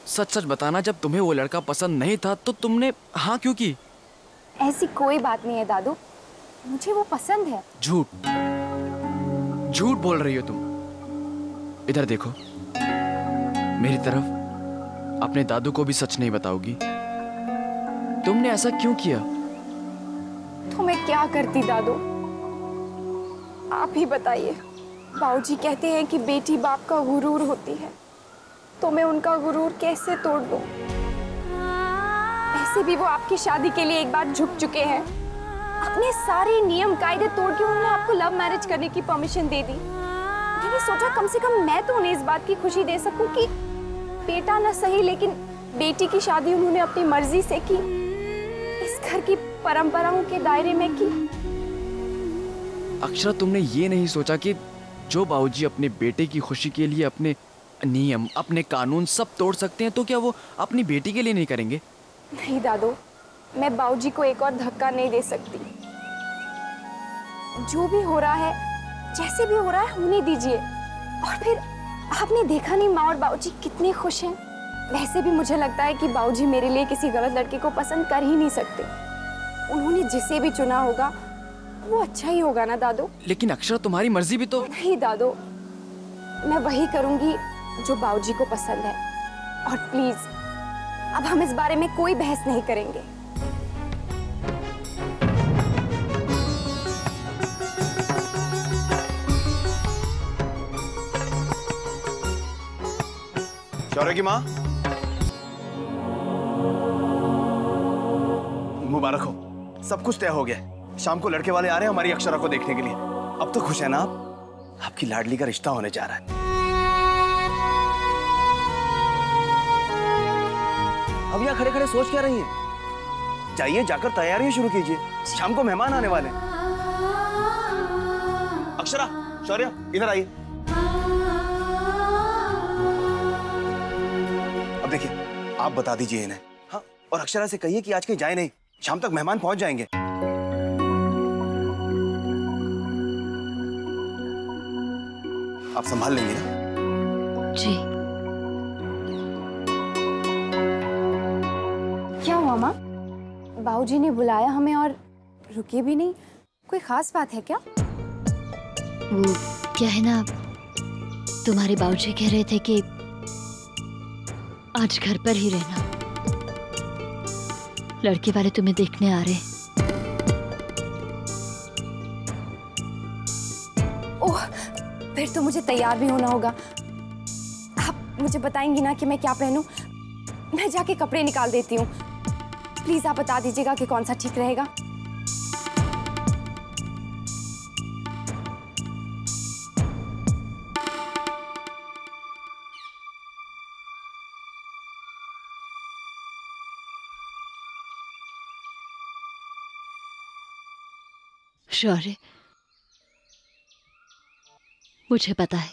सच सच बताना, जब तुम्हें वो लड़का पसंद नहीं था तो तुमने हाँ क्यों की? ऐसी कोई बात नहीं है दादू, मुझे वो पसंद है। झूठ, झूठ बोल रही हो तुम। इधर देखो, मेरी तरफ। अपने दादू को भी सच नहीं बताओगी? तुमने ऐसा क्यों किया? तो मैं क्या करती दादू, आप ही बताइए। बाबूजी कहते हैं कि बेटी बाप का गुरूर होती है, तो मैं उनका गुरूर कैसे तोड़ दूं? ऐसे भी वो आपकी शादी के लिए एक बार झुक चुके हैं। अपने सारे नियम कायदे तोड़ के उन्होंने आपको लव मैरिज करने की परमिशन दे दी। मैंने सोचा कम से कम मैं तो उन्हें इस बात की खुशी दे सकूं कि बेटा न सही लेकिन बेटी की शादी उन्होंने अपनी मर्जी से की, इस घर की परंपराओं के दायरे में की। अक्षरा, तुमने ये नहीं सोचा कि जो बाबूजी अपने बेटे की खुशी के लिए अपने नियम, अपने कानून सब तोड़ सकते हैं, तो क्या वो अपनी बेटी के लिए नहीं करेंगे? नहीं दादू, मैं बाबूजी को एक और धक्का नहीं दे सकती। जो भी हो रहा है, जैसे भी हो रहा है, होने दीजिए। और फिर आपने देखा नहीं माँ और बाबूजी कितने खुश हैं। वैसे भी मुझे लगता है कि बाबूजी मेरे लिए किसी गलत लड़के को पसंद कर ही नहीं सकते। उन्होंने जिसे भी चुना होगा वो अच्छा ही होगा ना दादू। लेकिन अक्षरा, तुम्हारी मर्जी भी तो। नहीं दादू, मैं वही करूंगी जो बाबूजी को पसंद है। और प्लीज अब हम इस बारे में कोई बहस नहीं करेंगे। शौर्य की माँ, मुबारक हो, सब कुछ तय हो गया। शाम को लड़के वाले आ रहे हैं हमारी अक्षरा को देखने के लिए। अब तो खुश है ना आप? आपकी लाडली का रिश्ता होने जा रहा है। अब यहाँ खड़े खड़े सोच क्या रही हैं? जाइए, जाकर तैयारियां शुरू कीजिए, शाम को मेहमान आने वाले हैं। अक्षरा, शौर्य, इधर आइए। अब देखिए, आप बता दीजिए इन्हें। हाँ, और अक्षरा से कहिए कि आज कहीं जाए नहीं, शाम तक मेहमान पहुंच जाएंगे। आप संभाल लेंगे ना? जी। क्या हुआ माँ? बाबूजी ने बुलाया हमें और रुके भी नहीं। कोई खास बात है क्या? वो क्या है ना, तुम्हारे बाबूजी कह रहे थे कि आज घर पर ही रहना, लड़के वाले तुम्हें देखने आ रहे हैं। ओह, फिर तो मुझे तैयार भी होना होगा। आप मुझे बताएंगी ना कि मैं क्या पहनूं? मैं जाके कपड़े निकाल देती हूँ। प्लीज आप बता दीजिएगा कि कौन सा ठीक रहेगा। शौर्य, मुझे पता है,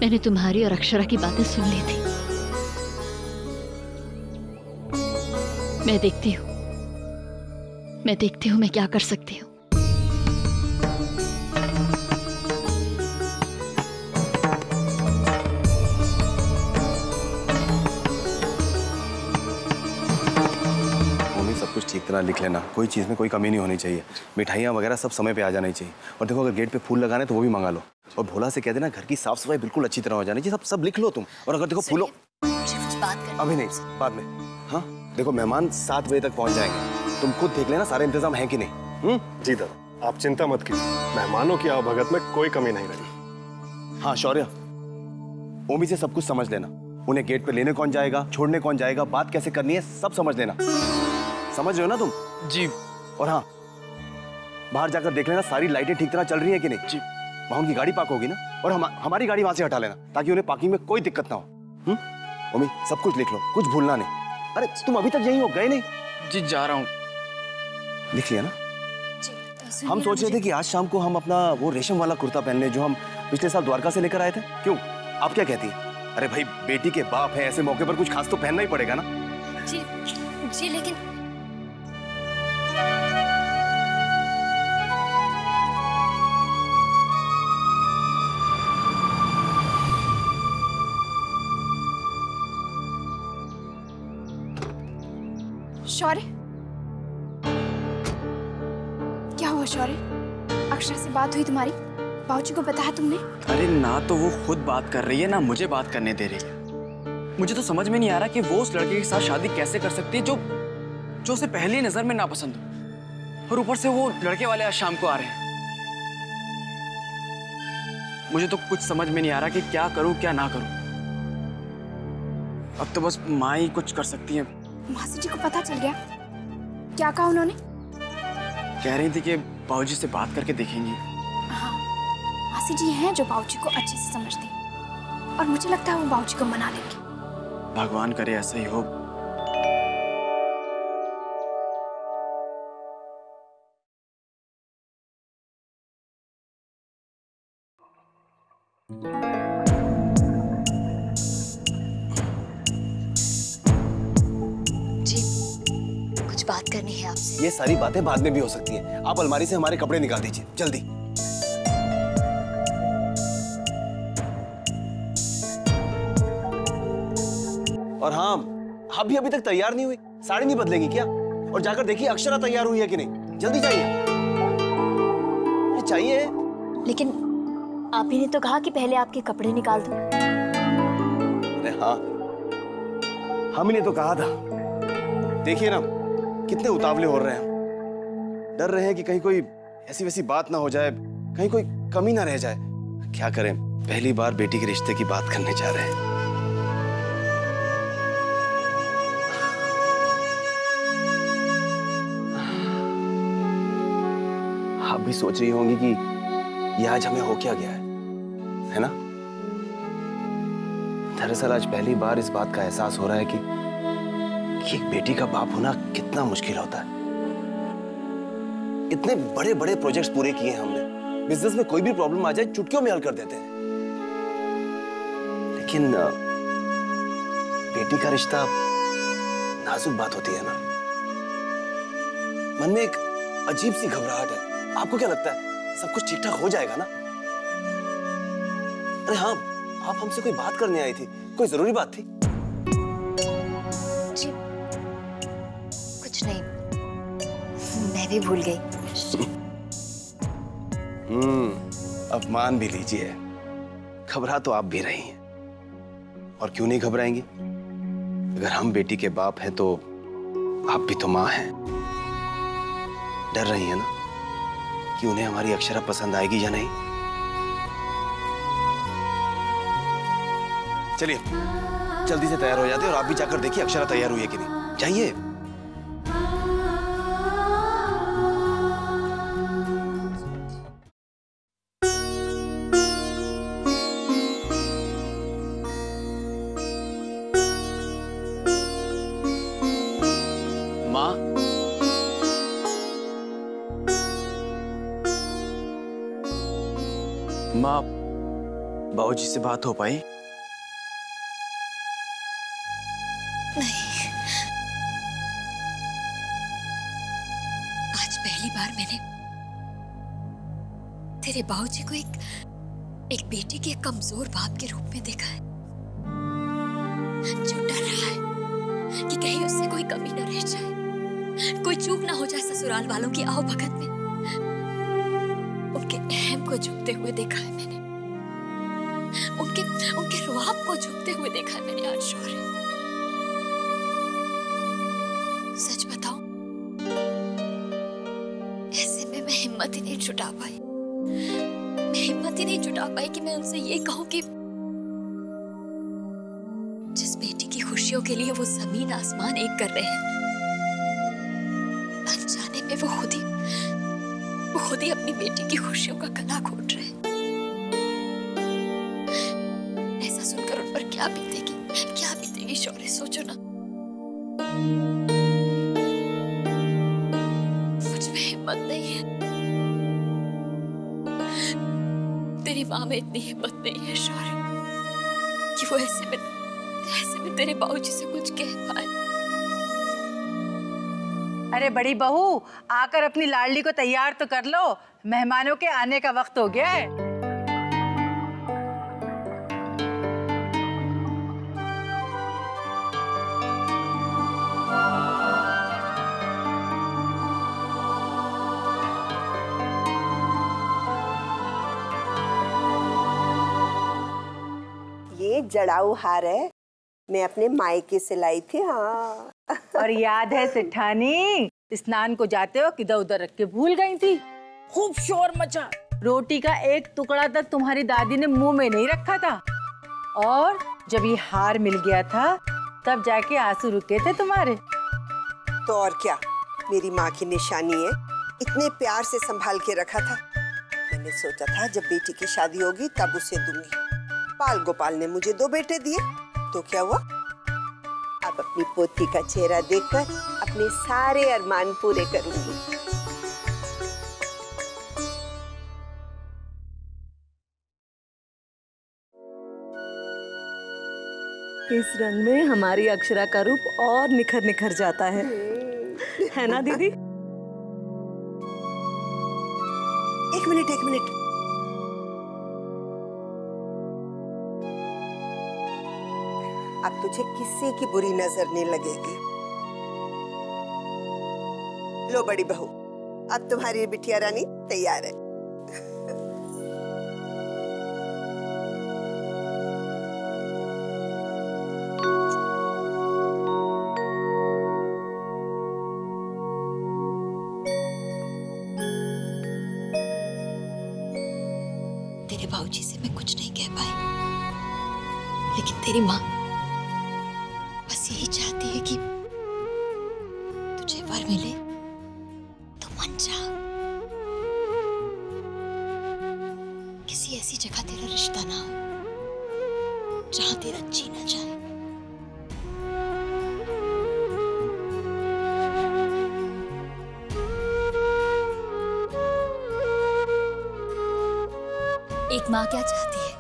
मैंने तुम्हारी और अक्षरा की बातें सुन ली थी। मैं देखती हूँ मैं क्या कर सकती हूँ। सब कुछ ठीक तरह लिख लेना, कोई चीज में कोई कमी नहीं होनी चाहिए। मिठाइयाँ वगैरह सब समय पे आ जानी चाहिए। और देखो, अगर गेट पे फूल लगाने तो वो भी मंगा लो। और भोला से कह देना घर की साफ सफाई बिल्कुल अच्छी तरह हो जानी चाहिए। सब लिख लो तुम। और अगर देखो फूलों, अभी नहीं, बाद में। हाँ देखो, मेहमान 7 बजे तक पहुंच जाएंगे। तुम खुद देख लेना सारे इंतजाम है कि नहीं। जी दादा, आप चिंता मत कीजिए, मेहमानों की आवभगत में कोई कमी नहीं रही। हाँ शौर्य, ओमी से सब कुछ समझ लेना। उन्हें गेट पे लेने कौन जाएगा, छोड़ने कौन जाएगा, बात कैसे करनी है, सब समझ लेना। समझ रहे हो ना तुम? जी। और हाँ, बाहर जाकर देख लेना सारी लाइटें ठीक तरह चल रही है कि नहीं। जी। वहां उनकी गाड़ी पार्क होगी ना, और हमारी गाड़ी वहां से हटा लेना ताकि उन्हें पार्किंग में कोई दिक्कत ना हो। ओमी, सब कुछ लिख लो, कुछ भूलना नहीं। अरे तुम अभी तक यहीं हो, गए नहीं? जी जा रहा हूँ। लिख लिया ना? हम सोच रहे थे कि आज शाम को हम अपना वो रेशम वाला कुर्ता पहन ले जो हम पिछले साल द्वारका से लेकर आए थे। क्यों, आप क्या कहती हैं? अरे भाई, बेटी के बाप है, ऐसे मौके पर कुछ खास तो पहनना ही पड़ेगा ना। जी लेकिन शौर्य, क्या हुआ शौर्य? अक्षरा से बात हुई तुम्हारी? बाबूजी को बताया तुमने? अरे ना, तो वो खुद बात कर रही है ना मुझे बात करने दे रही है। मुझे तो समझ में नहीं आ रहा कि वो उस लड़के के साथ शादी कैसे कर सकती है जो उसे पहली नजर में नापसंद हो। और ऊपर से वो लड़के वाले आज शाम को आ रहे हैं। मुझे तो कुछ समझ में नहीं आ रहा कि क्या करूं क्या ना करूं। अब तो बस माँ ही कुछ कर सकती है। मासी जी को पता चल गया? क्या कहा उन्होंने? कह रही थी कि बाबूजी से बात करके देखेंगी। हाँ, मासी जी हैं जो बाबूजी को अच्छे से समझते हैं और मुझे लगता है वो बाबूजी को मना लेंगे। भगवान करे ऐसा ही हो। बात करनी है आपसे। ये सारी बातें बाद में भी हो सकती हैं। आप अलमारी से हमारे कपड़े निकाल दीजिए जल्दी। और हाँ, आप भी अभी तक तैयार नहीं हुई, साड़ी नहीं बदलेंगी क्या? और जाकर देखिए अक्षरा तैयार हुई है कि नहीं, जल्दी जाइए। चाहिए। लेकिन आप ही ने तो कहा कि पहले आपके कपड़े निकाल दूं। अरे हाँ, हम ही ने तो कहा था। देखिए ना कितने उतावले हो रहे हैं, डर रहे हैं कि कहीं कोई ऐसी वैसी बात ना हो जाए, कहीं कोई कमी ना रह जाए। क्या करें, पहली बार बेटी के रिश्ते की बात करने जा रहे हैं। आप भी सोच रही होंगी कि ये आज हमें हो क्या गया है ना? दरअसल आज पहली बार इस बात का एहसास हो रहा है कि एक बेटी का बाप होना कितना मुश्किल होता है। इतने बड़े बड़े प्रोजेक्ट्स पूरे किए हैं हमने, बिजनेस में कोई भी प्रॉब्लम आ जाए चुटकियों में हल कर देते हैं, लेकिन बेटी का रिश्ता नाजुक बात होती है ना। मन में एक अजीब सी घबराहट है। आपको क्या लगता है सब कुछ ठीक ठाक हो जाएगा ना? अरे हाँ, आप हमसे कोई बात करने आई थी, कोई जरूरी बात थी? जी कुछ नहीं, मैं भी भूल गई। अब मान भी लीजिए, घबरा तो आप भी रही हैं, और क्यों नहीं घबराएंगी? अगर हम बेटी के बाप हैं तो आप भी तो माँ हैं। डर रही हैं ना कि उन्हें हमारी अक्षरा पसंद आएगी या नहीं? चलिए जल्दी से तैयार हो जाते हैं और आप भी जाकर देखिए अक्षरा तैयार हुई है कि नहीं। जाइए। माँ, माँ, बाबूजी से बात हो पाई? नहीं, आज पहली बार मैंने तेरे बाबूजी को एक बेटी के कमजोर बाप के रूप में देखा है, जो डर रहा है कि कहीं उससे कोई कमी न रह जाए, कोई चूक ना हो जाए ससुराल वालों की आवभगत में। उनके अहम को झुकते हुए देखा है मैंने, उनके रुआब को झुकते हुए देखा है मैंने आज शौर्य। सच बताऊं, ऐसे में मैं हिम्मत ही नहीं जुटा पाई। मैं हिम्मत ही नहीं जुटा पाई कि मैं उनसे ये कहूं कि जिस बेटी की खुशियों के लिए वो जमीन आसमान एक कर रहे हैं, अनजाने में वो खुद ही अपनी बेटी की खुशियों का गला घोट रहे हैं। ऐसा सुनकर उन पर क्या बीतेगी शौर्य, सोचो ना। मुझ में हिम्मत नहीं है, तेरी माँ में इतनी हिम्मत नहीं है शौर्य कि वो ऐसे में तेरे बाबूजी से कुछ कह पाए। अरे बड़ी बहू, आकर अपनी लाडली को तैयार तो कर लो, मेहमानों के आने का वक्त हो गया है। ये जड़ाऊ हार है, मैं अपने मायके से लाई थी। हाँ और याद है सेठानी, स्नान को जाते हो किधर उधर रख के भूल गई थी। खूब शोर मचा, रोटी का एक टुकड़ा तक तुम्हारी दादी ने मुंह में नहीं रखा था, और जब ये हार मिल गया था तब जाके आंसू रुके थे तुम्हारे। तो और क्या, मेरी माँ की निशानी है, इतने प्यार से संभाल के रखा था। मैंने सोचा था जब बेटी की शादी होगी तब उसे दूंगी। पाल गोपाल ने मुझे 2 बेटे दिए, तो क्या हुआ? अब अपनी पोती का चेहरा देखकर अपने सारे अरमान पूरे करूंगी। इस रंग में हमारी अक्षरा का रूप और निखर निखर जाता है। है ना दीदी? एक मिनट एक मिनट। अब तुझे किसी की बुरी नजर नहीं लगेगी। लो बड़ी बहू, अब तुम्हारी बिटिया रानी तैयार है। तेरे बाबूजी से मैं कुछ नहीं कह पाई, लेकिन तेरी माँ बस यही चाहती है कि तुझे वर मिले तो मन चाह। किसी ऐसी जगह तेरा रिश्ता ना हो जहां तेरा जी ना जाए। एक माँ क्या चाहती है?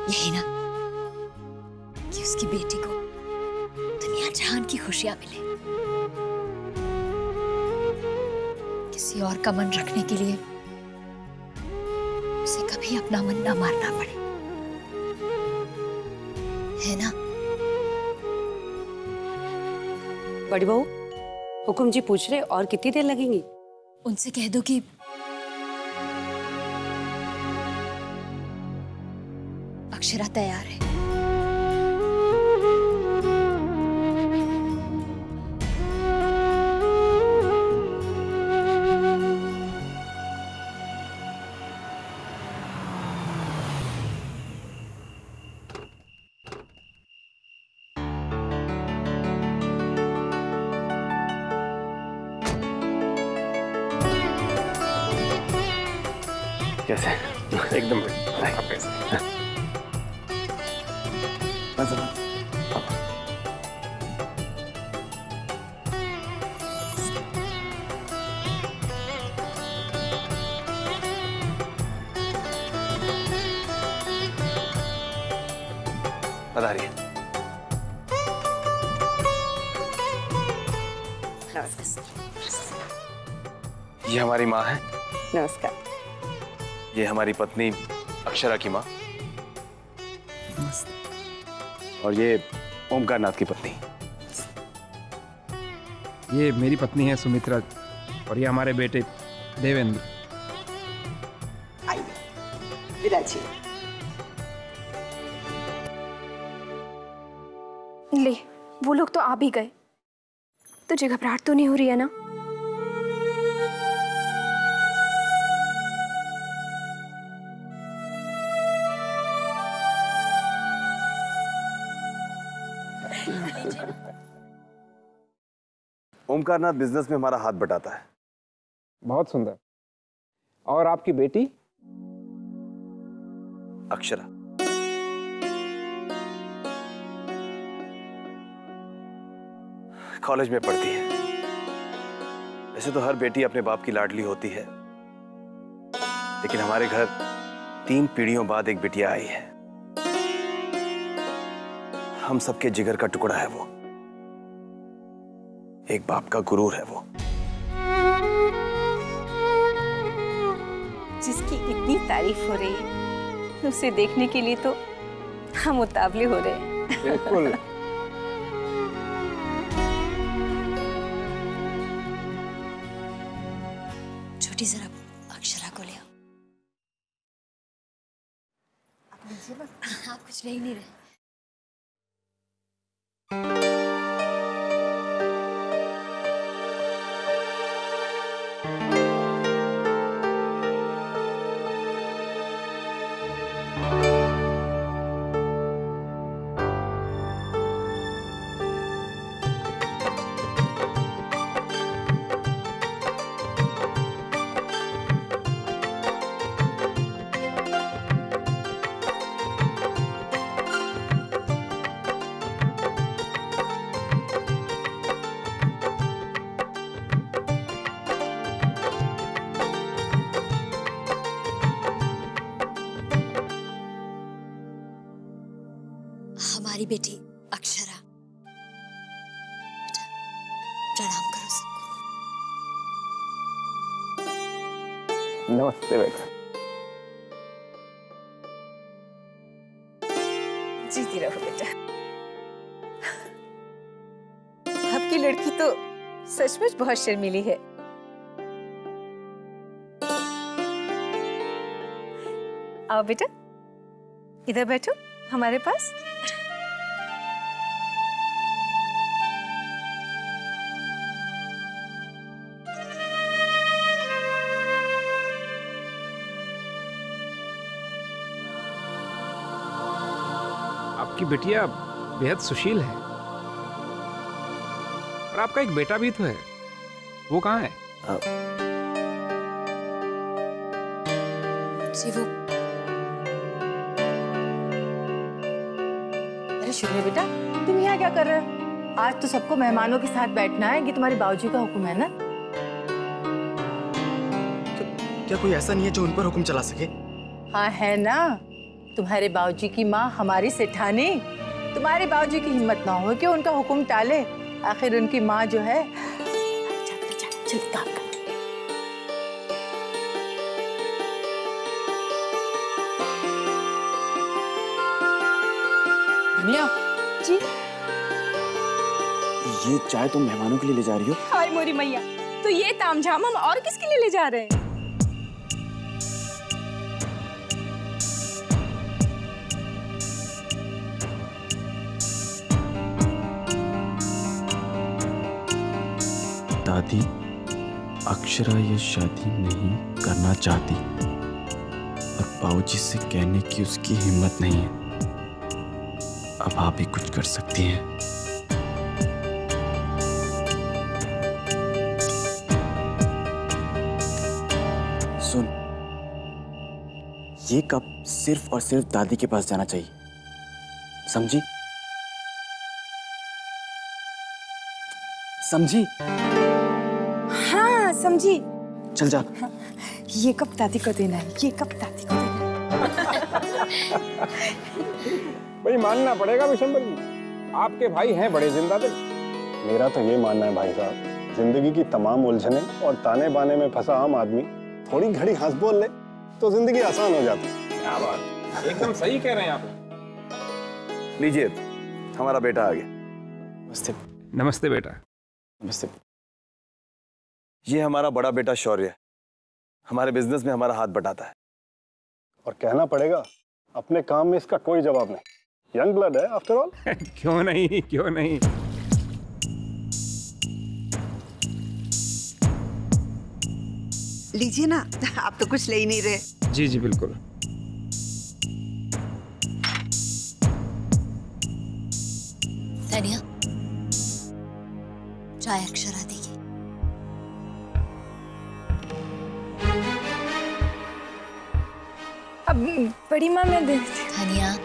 यही ना कि उसकी बेटी को दुनिया जहान की खुशियां मिले। किसी और का मन रखने के लिए उसे कभी अपना मन ना मारना पड़े, है ना? बड़ी बहू, हुकुम जी पूछ रहे और कितनी देर लगेंगी? उनसे कह दो कि अक्षरा तैयार है। कैसे? एकदम पधारिए। ये हमारी माँ है। नमस्कार। ये हमारी पत्नी अक्षरा की माँ, और ये ओमकार नाथ की पत्नी। ये मेरी पत्नी है सुमित्रा, और ये हमारे बेटे देवेंद्र। आइए, विराजिए। ले, वो लोग तो आ भी गए। तुझे घबराहट तो नहीं हो रही है ना? ओमकार नाथ बिजनेस में हमारा हाथ बटाता है। बहुत सुंदर। और आपकी बेटी अक्षरा? कॉलेज में पढ़ती है। वैसे तो हर बेटी अपने बाप की लाडली होती है, लेकिन हमारे घर 3 पीढ़ियों बाद एक बिटिया आई है। हम सबके जिगर का टुकड़ा है वो, एक बाप का गुरूर है वो। जिसकी इतनी तारीफ हो रही है, उसे देखने के लिए तो हम उतावले हो रहे हैं। बिल्कुल। छोटी जरा अक्षरा को ले आओ। आप कुछ नहीं रहे। हमारी बेटी अक्षरा, बेटा प्रणाम। नमस्ते बेटा। जीती रहो बेटा। आपकी लड़की तो सचमुच बहुत शर्मीली है। आओ बेटा, इधर बैठो हमारे पास। आपकी बिटिया बेहद सुशील है और आपका एक बेटा भी तो है, वो कहाँ है? जी वो अरे शुक्रिया बेटा, तुम यहाँ क्या कर रहे हो? आज तो सबको मेहमानों के साथ बैठना है, ये तुम्हारे बाबूजी का हुक्म है ना? क्या कोई ऐसा नहीं है जो उन पर हुक्म चला सके? हाँ है ना, तुम्हारे बाबूजी की माँ हमारी सेठानी। तुम्हारे बाबूजी की हिम्मत ना हो कि उनका हुक्म टाले, आखिर उनकी माँ जो है। चल काम कर। धनिया जी ये चाय तुम मेहमानों के लिए ले जा रही हो? हाय मोरी मैया, तो ये तामझाम हम और किसके लिए ले जा रहे हैं? दादी, अक्षरा ये शादी नहीं करना चाहती और बाबूजी से कहने की उसकी हिम्मत नहीं है। अब आप ही कुछ कर सकती हैं। सुन, ये कप सिर्फ और सिर्फ दादी के पास जाना चाहिए, समझी? समझी? हाँ समझी। चल जा। ये कप दादी को देना है, ये कप दादी को देना है। भाई मानना पड़ेगा विशंबर जी, आपके भाई हैं बड़े जिंदा दिल। मेरा तो ये मानना है भाई साहब, जिंदगी की तमाम उलझने और ताने बाने में फंसा आम आदमी थोड़ी घड़ी हंस बोल ले तो जिंदगी आसान हो जाती है। क्या बात, एकदम सही कह रहे हैं आप। लीजिए, हमारा बेटा आ गया। नमस्ते। नमस्ते बेटा। नमस्ते। ये हमारा बड़ा बेटा शौर्य, हमारे बिजनेस में हमारा हाथ बटाता है। और कहना पड़ेगा अपने काम में इसका कोई जवाब नहीं। यंग ब्लड है आफ्टर ऑल। क्यों नहीं, क्यों नहीं। लीजिए ना, आप तो कुछ ले ही नहीं रहे। जी जी बिल्कुल। तानिया, चाय अक्षरा देगी। अब बड़ी माँ मैं दे देती। तानिया,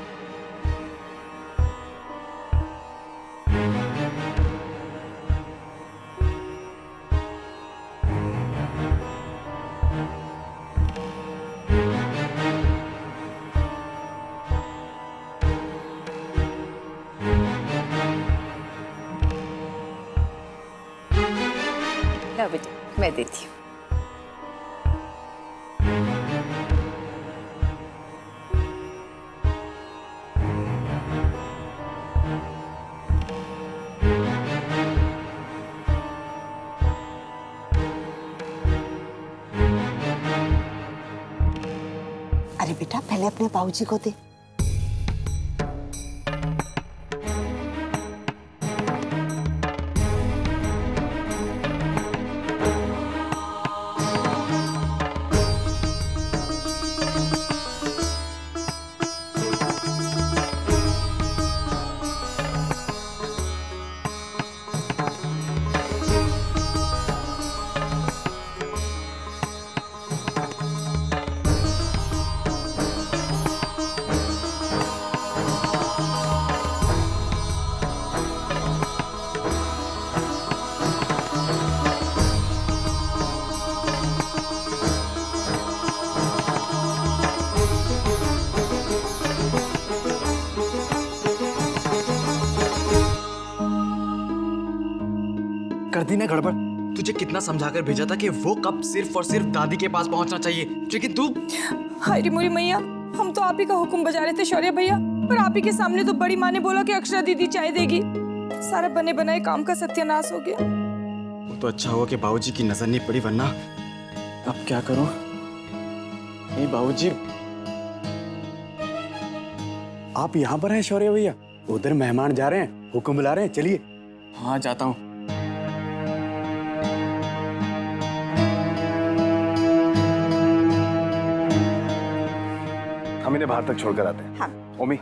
लो बेटा, मैं देती हूँ। अरे बेटा, पहले अपने बाबूजी को दे। कर दी ना गड़बड़, तुझे कितना समझाकर भेजा था कि वो कब सिर्फ और सिर्फ दादी के पास पहुंचना चाहिए, लेकिन तू। हाय रे मोरी मैया, हम तो आप ही का हुक्म बजा रहे थे शौर्य भैया, पर आप ही के सामने तो बड़ी माँ ने बोला कि अक्षरा दीदी चाय देगी। सारा बने बनाए काम का सत्यानाश हो गया। वो तो अच्छा हुआ कि बाबूजी की नजर नहीं पड़ी, वरना अब क्या करूं? नहीं बाबूजी, आप यहाँ पर हैं शौर्य भैया? उधर मेहमान जा रहे हैं, हुक्म बुला रहे हैं, चलिए। हाँ जाता हूँ। हम इन्हें बाहर तक छोड़कर आते हैं। हाँ। ओमी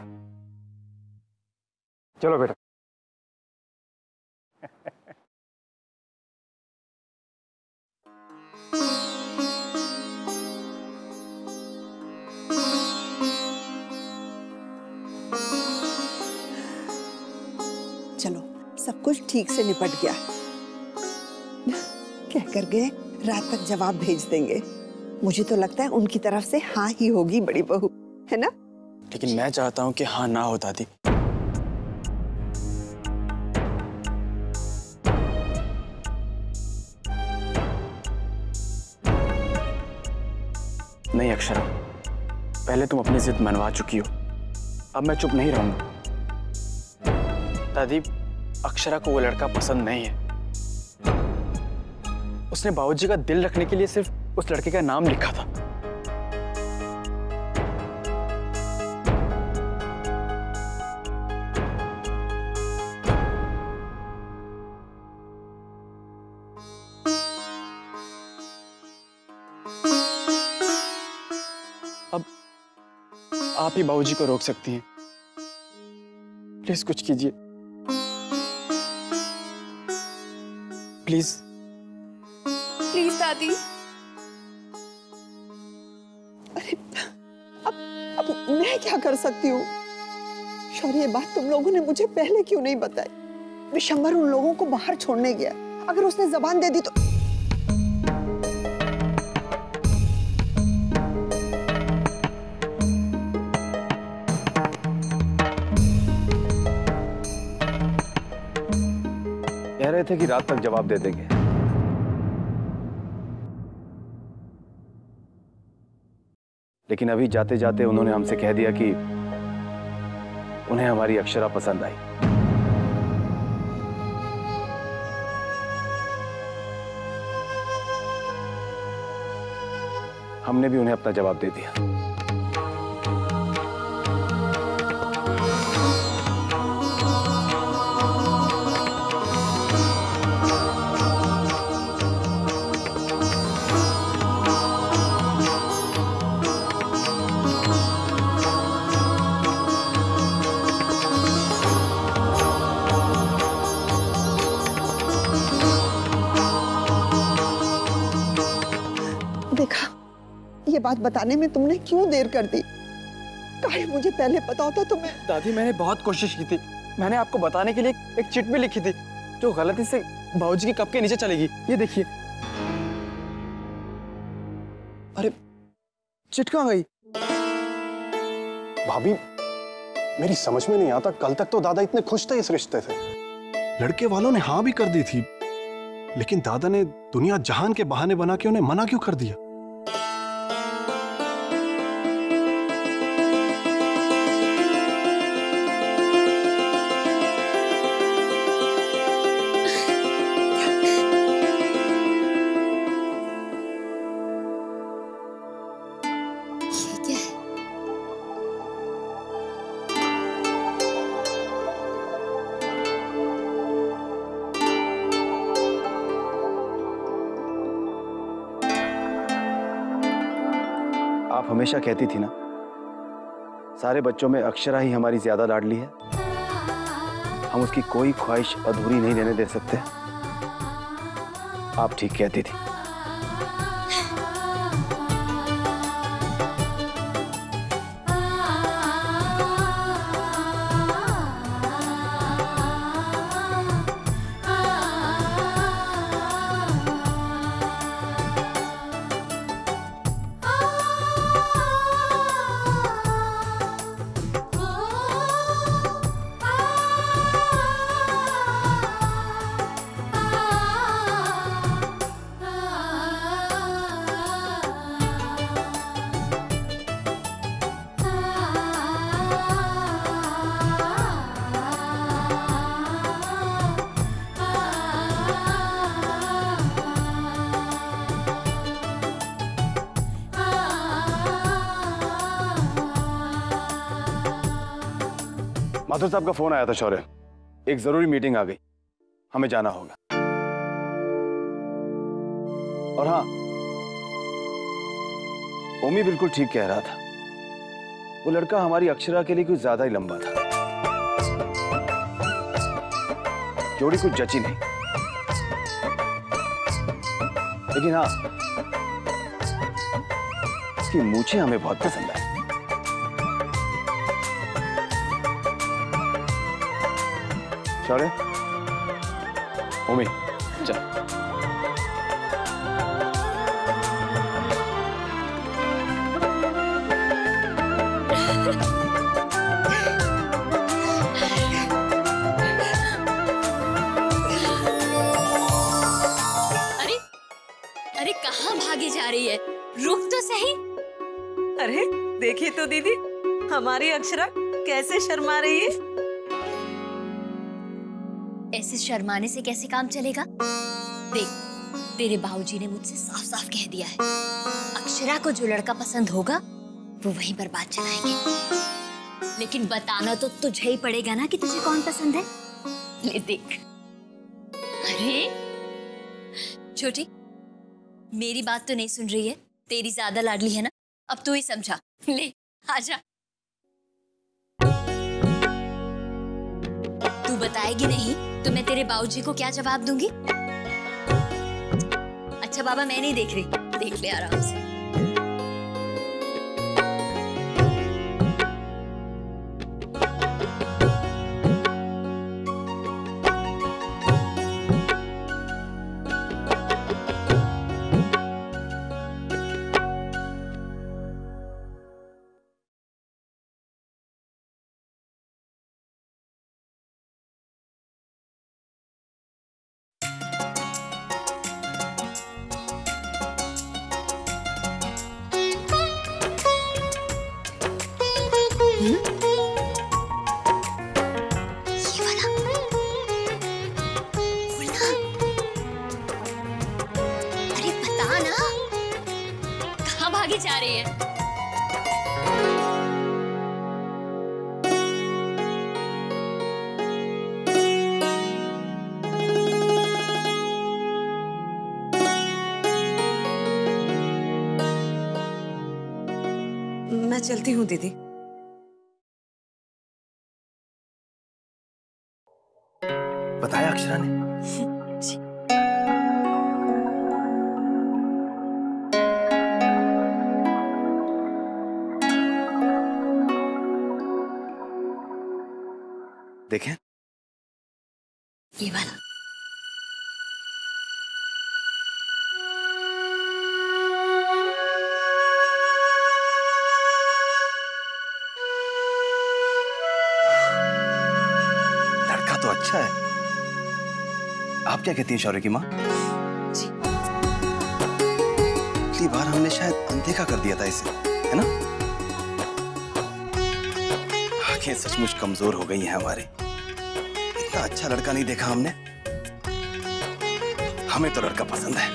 चलो बेटा। चलो, सब कुछ ठीक से निपट गया। कह कर गए रात तक जवाब भेज देंगे। मुझे तो लगता है उनकी तरफ से हाँ ही होगी बड़ी बहू, है ना? लेकिन मैं चाहता हूँ कि हाँ ना हो दादी। नहीं अक्षरा, पहले तुम अपनी जिद मनवा चुकी हो, अब मैं चुप नहीं रहूंगा। दादी, अक्षरा को वो लड़का पसंद नहीं है। उसने बाबूजी का दिल रखने के लिए सिर्फ उस लड़के का नाम लिखा था। अब आप ही बाबूजी को रोक सकती हैं। प्लीज कुछ कीजिए, प्लीज। प्लीज दादी। अरे अब मैं क्या कर सकती हूँ? शौर्य, ये बात तुम लोगों ने मुझे पहले क्यों नहीं बताई? विशंबर उन लोगों को बाहर छोड़ने गया, अगर उसने जबान दे दी तो। कह रहे थे कि रात तक जवाब दे देंगे, लेकिन अभी जाते जाते उन्होंने हमसे कह दिया कि उन्हें हमारी अक्षरा पसंद आई। हमने भी उन्हें अपना जवाब दे दिया। देखा, ये बात बताने में तुमने क्यों देर कर दी? काश मुझे पहले पता होता तो मैं। दादी, मैंने बहुत कोशिश की थी। मैंने आपको बताने के लिए एक चिट भी लिखी थी जो गलती से बाबूजी के कप के नीचे चलेगी। ये देखिए। अरे चिट कहाँ गई? भाभी, मेरी समझ में नहीं आता, कल तक तो दादा इतने खुश थे इस रिश्ते से। लड़के वालों ने हाँ भी कर दी थी, लेकिन दादा ने दुनिया जहान के बहाने बना के उन्हें मना क्यों कर दिया? आप हमेशा कहती थी ना, सारे बच्चों में अक्षरा ही हमारी ज्यादा लाडली है, हम उसकी कोई ख्वाहिश अधूरी नहीं रहने दे सकते। आप ठीक कहती थी। माथुर साहब का फोन आया था शौर्य, एक जरूरी मीटिंग आ गई, हमें जाना होगा। और हाँ, ओमी बिल्कुल ठीक कह रहा था, वो लड़का हमारी अक्षरा के लिए कुछ ज्यादा ही लंबा था। जोड़ी कुछ जची नहीं, लेकिन हाँ, उसकी मूछें हमें बहुत पसंद आई। शौर्य, ओमी, चल। अरे कहाँ भागी जा रही है? रुक तो सही। अरे देखिए तो दीदी, हमारी अक्षरा कैसे शर्मा रही है। ऐसे शर्माने से कैसे काम चलेगा? देख, तेरे बाबूजी ने मुझसे साफ साफ कह दिया है, अक्षरा को जो लड़का पसंद होगा वो वहीं पर बात चलाएंगे। लेकिन बताना तो तुझे ही पड़ेगा ना कि तुझे कौन पसंद है। ले देख। अरे छोटी, मेरी बात तो नहीं सुन रही है, तेरी ज्यादा लाडली है ना, अब तू ही समझा। ले आजा। तू बताएगी नहीं तो मैं तेरे बाबूजी को क्या जवाब दूंगी? अच्छा बाबा, मैं नहीं देख रही, देख ले आराम से। जा रही है। मैं चलती हूँ दीदी। बताया अक्षरा ने? देखें ये वाला। लड़का तो अच्छा है। आप क्या कहती हैं शौर्य की माँ? जी। पिछली बार हमने शायद अनदेखा कर दिया था इसे, है ना? आंखें सचमुच कमजोर हो गई हैं हमारी। इतना अच्छा लड़का नहीं देखा हमने। हमें तो लड़का पसंद है।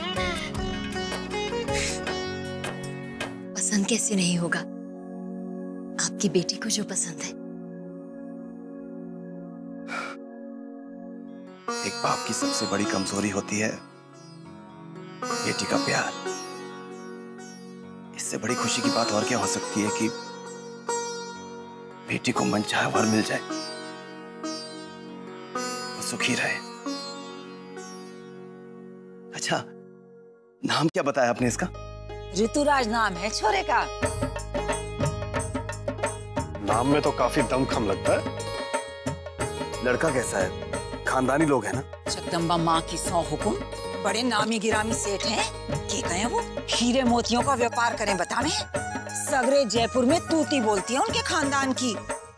पसंद कैसे नहीं होगा? आपकी बेटी को जो पसंद है। एक बाप की सबसे बड़ी कमजोरी होती है बेटी का प्यार। इससे बड़ी खुशी की बात और क्या हो सकती है कि बेटी को मनचाहा वर मिल जाए, वो सुखी रहे। अच्छा, नाम क्या बताया आपने इसका? ऋतुराज नाम है छोरे का। नाम में तो काफी दमखम लगता है। लड़का कैसा है? खानदानी लोग हैं ना? जगदम्बा माँ की सौ हुकुम, बड़े नामी गिरामी सेठ हैं। के कहें वो हीरे मोतियों का व्यापार करें बतावे। सगरे जयपुर में तूती बोलती है उनके खानदान की।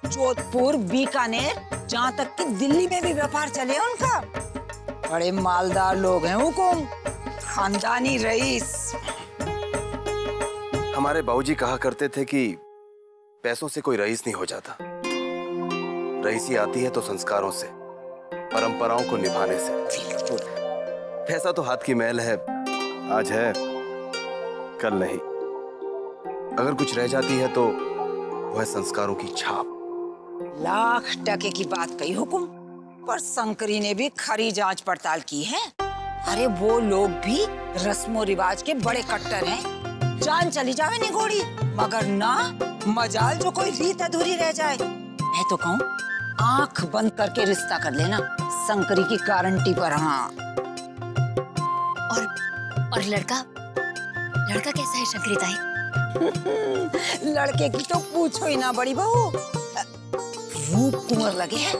जोधपुर, बीकानेर, जहाँ तक कि दिल्ली में भी व्यापार चले उनका। बड़े मालदार लोग हैं हुकुम, खानदानी रईस। हमारे बाबूजी कहा करते थे कि पैसों से कोई रईस नहीं हो जाता। रईसी आती है तो संस्कारों से, परंपराओं को निभाने से। पैसा तो हाथ की मैल है, आज है कल नहीं। अगर कुछ रह जाती है तो वह है संस्कारों की छाप। लाख टके की बात कही हुकुम, पर शंकरी ने भी खरी जांच पड़ताल की है। अरे वो लोग भी रस्मो रिवाज के बड़े कट्टर हैं। जान चली जावे निगोड़ी, मगर ना मजाल जो कोई रीत अधूरी रह जाए। मैं तो कहूँ आंख बंद करके रिश्ता कर लेना, शंकरी की गारंटी पर। हाँ। और लड़का कैसा है शंकरी ताई? लड़के की तो पूछो ही ना बड़ी बहू, रूप कुंवर लगे है।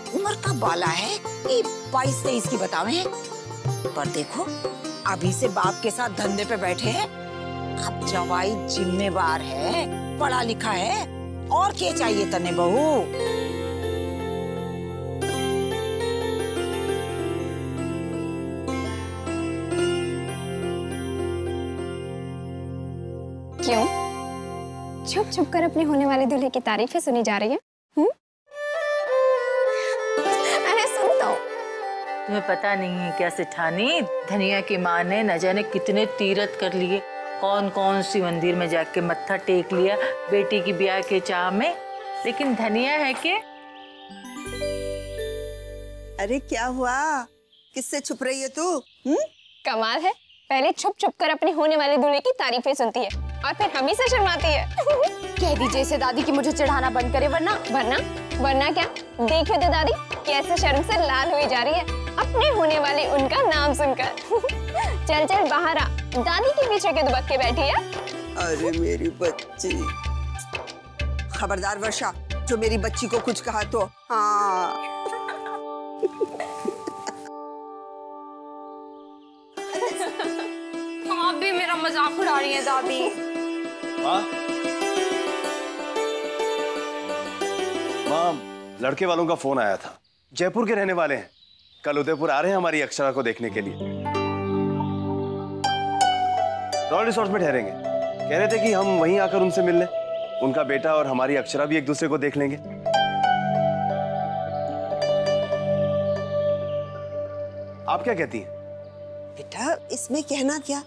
उम्र का बाला है कि 22-23 की बतावे, पर देखो अभी से बाप के साथ धंधे पे बैठे हैं। अब जवाई जिम्मेवार है, पढ़ा लिखा है, और क्या चाहिए तने बहू। क्यों छुप छुप कर अपने होने वाले दूल्हे की तारीफें सुनी जा रही है? अरे सुन तो। तुम्हें पता नहीं है क्या सेठानी, धनिया की माँ ने न जाने कितने तीरथ कर लिए, कौन कौन सी मंदिर में जाके मत्था टेक लिया बेटी की ब्याह के चाह में, लेकिन धनिया है कि। अरे क्या हुआ, किससे छुप रही है तू? कमाल है, पहले छुप छुप कर अपने होने वाले दूल्हे की तारीफें सुनती है और फिर हम ही से शर्माती है। कह दीजिए इसे दादी की मुझे चिढ़ाना बंद करे, वरना क्या। देखियो तो दादी कैसे शर्म से लाल हुई जा रही है अपने होने वाले उनका नाम सुनकर। चल बाहर आ, दादी के पीछे के दुबक के बैठी है। अरे मेरी बच्ची, खबरदार वर्षा, जो मेरी बच्ची को कुछ कहा तो। हाँ। आप भी मेरा मजाक उड़ा रही है दादी। माँ, लड़के वालों का फोन आया था, जयपुर के रहने वाले हैं, कल उदयपुर आ रहे हैं हमारी अक्षरा को देखने के लिए। रॉयल रिसोर्ट में ठहरेंगे। कह रहे थे कि हम वहीं आकर उनसे मिल लें, उनका बेटा और हमारी अक्षरा भी एक दूसरे को देख लेंगे। आप क्या कहती हैं? बेटा इसमें कहना क्या,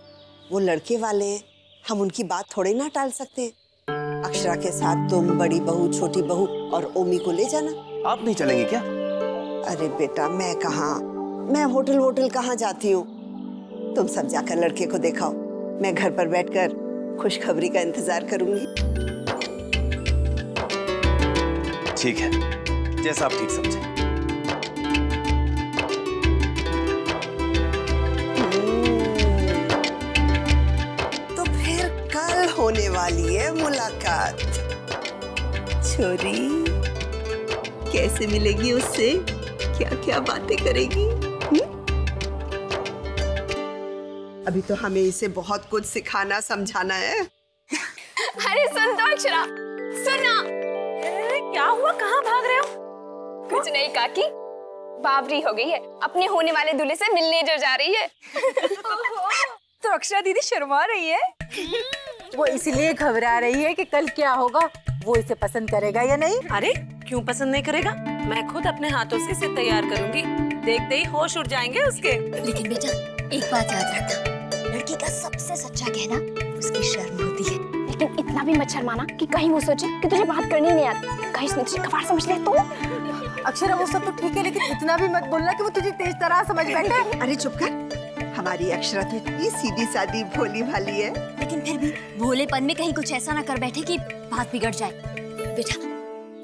वो लड़के वाले हैं, हम उनकी बात थोड़े ना टाल सकते। अक्षरा के साथ तुम, बड़ी बहू, छोटी बहू और ओमी को ले जाना। आप नहीं चलेंगी क्या? अरे बेटा मैं कहाँ, मैं होटल कहाँ जाती हूँ। तुम सब जाकर लड़के को दिखाओ, मैं घर पर बैठकर खुशखबरी का इंतजार करूंगी। ठीक है, जैसा आप ठीक समझे। तो फिर कल होने वाली है मुलाकात। छोरी कैसे मिलेगी उससे, क्या क्या बातें करेगी? अभी तो हमें इसे बहुत कुछ सिखाना समझाना है। अरे सुन तो अक्षरा, सुना। क्या हुआ, कहाँ भाग रहे हो? कुछ नहीं काकी, बावरी हो गई है, अपने होने वाले दूल्हे से मिलने जो जा रही है। तो अक्षरा दीदी शर्मा रही है। वो इसलिए घबरा रही है कि कल क्या होगा, वो इसे पसंद करेगा या नहीं। अरे क्यों पसंद नहीं करेगा, मैं खुद अपने हाथों से इसे तैयार करूंगी, देखते ही होश उड़ जाएंगे उसके। लेकिन बेटा एक बात याद रखना, लड़की का सबसे सच्चा कहना उसकी शर्म होती है। लेकिन इतना भी मत शर्माना कि कहीं वो सोचे कि तुझे बात करनी नहीं आती, कहीं उसने तुझे कबाड़ समझ ले तो। अक्षरा वो सब तो ठीक है, लेकिन इतना भी मत बोलना कि वो तुझे तेज तरह समझ बैठे। अरे चुप कर, हमारी अक्षरा तो इतनी सीधी सादी भोली भाली है। लेकिन फिर भी भोलेपन में कहीं कुछ ऐसा ना कर बैठे कि बात बिगड़ जाए। बेटा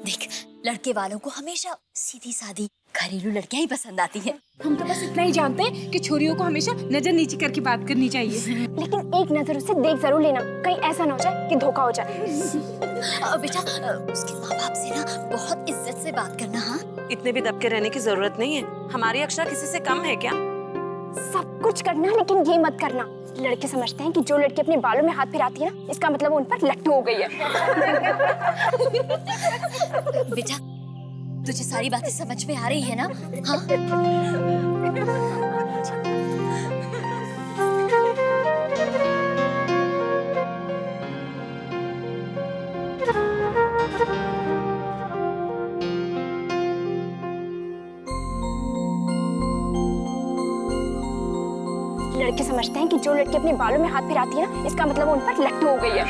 देख, लड़के वालों को हमेशा सीधी सादी घरेलू लड़कियां ही पसंद आती हैं। हम तो बस इतना ही जानते हैं कि छोरियों को हमेशा नजर नीची करके बात करनी चाहिए। लेकिन एक नजर उसे देख जरूर लेना, कहीं ऐसा ना हो जाए कि धोखा हो जाए। बेटा उसके माँ बाप से ना बहुत इज्जत से बात करना। हाँ, इतने भी दबके रहने की जरूरत नहीं है, हमारी अक्षरा किसी से कम है क्या? सब कुछ करना, लेकिन ये मत करना, लड़के समझते हैं कि जो लड़की अपने बालों में हाथ फिराती है ना, इसका मतलब उन पर लट्टू हो गई है। बेटा तुझे सारी बातें समझ में आ रही है ना? हाँ? लड़के समझते हैं कि जो लड़की अपने बालों में हाथ फिराती है ना, इसका मतलब उन पर लट्टू हो गई है।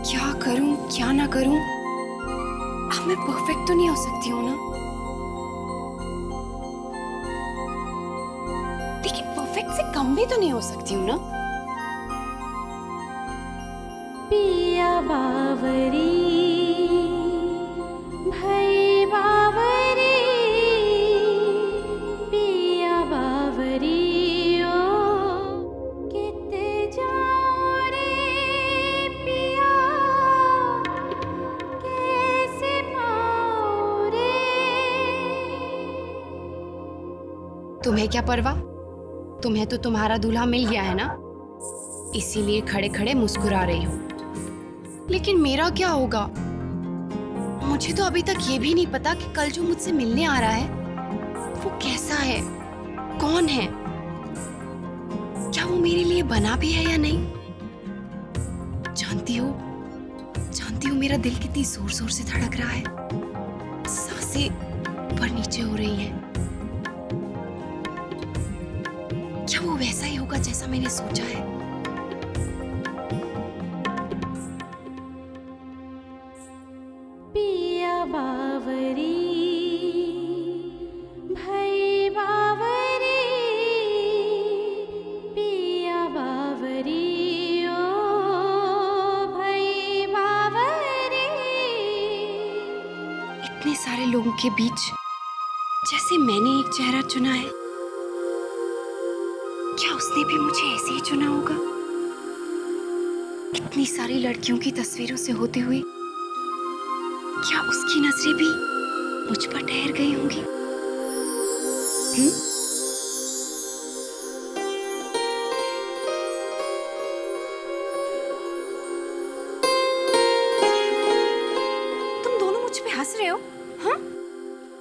क्या करूं क्या ना करूं, अब मैं परफेक्ट तो नहीं हो सकती हूँ ना, लेकिन परफेक्ट से कम भी तो नहीं हो सकती हूँ ना। पिया बावरी भई बावरी, पिया बावरी ओ कित जाऊं रे पिया, कैसे पाऊं रे। तुम्हें क्या परवाह, तुम्हें तो तुम्हारा दूल्हा मिल गया है ना, इसीलिए खड़े खड़े मुस्कुरा रही हो। लेकिन मेरा क्या होगा? मुझे तो अभी तक ये भी नहीं पता कि कल जो मुझसे मिलने आ रहा है वो कैसा है, कौन है, क्या वो मेरे लिए बना भी है या नहीं। जानती हो मेरा दिल कितनी जोर जोर से धड़क रहा है, सांसें ऊपर नीचे हो रही हैं। क्या वो वैसा ही होगा जैसा मैंने सोचा है? पिया बावरी भई बावरी, पिया बावरी ओ भई बावरी। इतने सारे लोगों के बीच जैसे मैंने एक चेहरा चुना है, क्या उसने भी मुझे ऐसे ही चुना होगा? इतनी सारी लड़कियों की तस्वीरों से होते हुए क्या उसकी नजरें भी मुझ पर ठहर गई होंगी? तुम दोनों मुझ पे हंस रहे हो? हाँ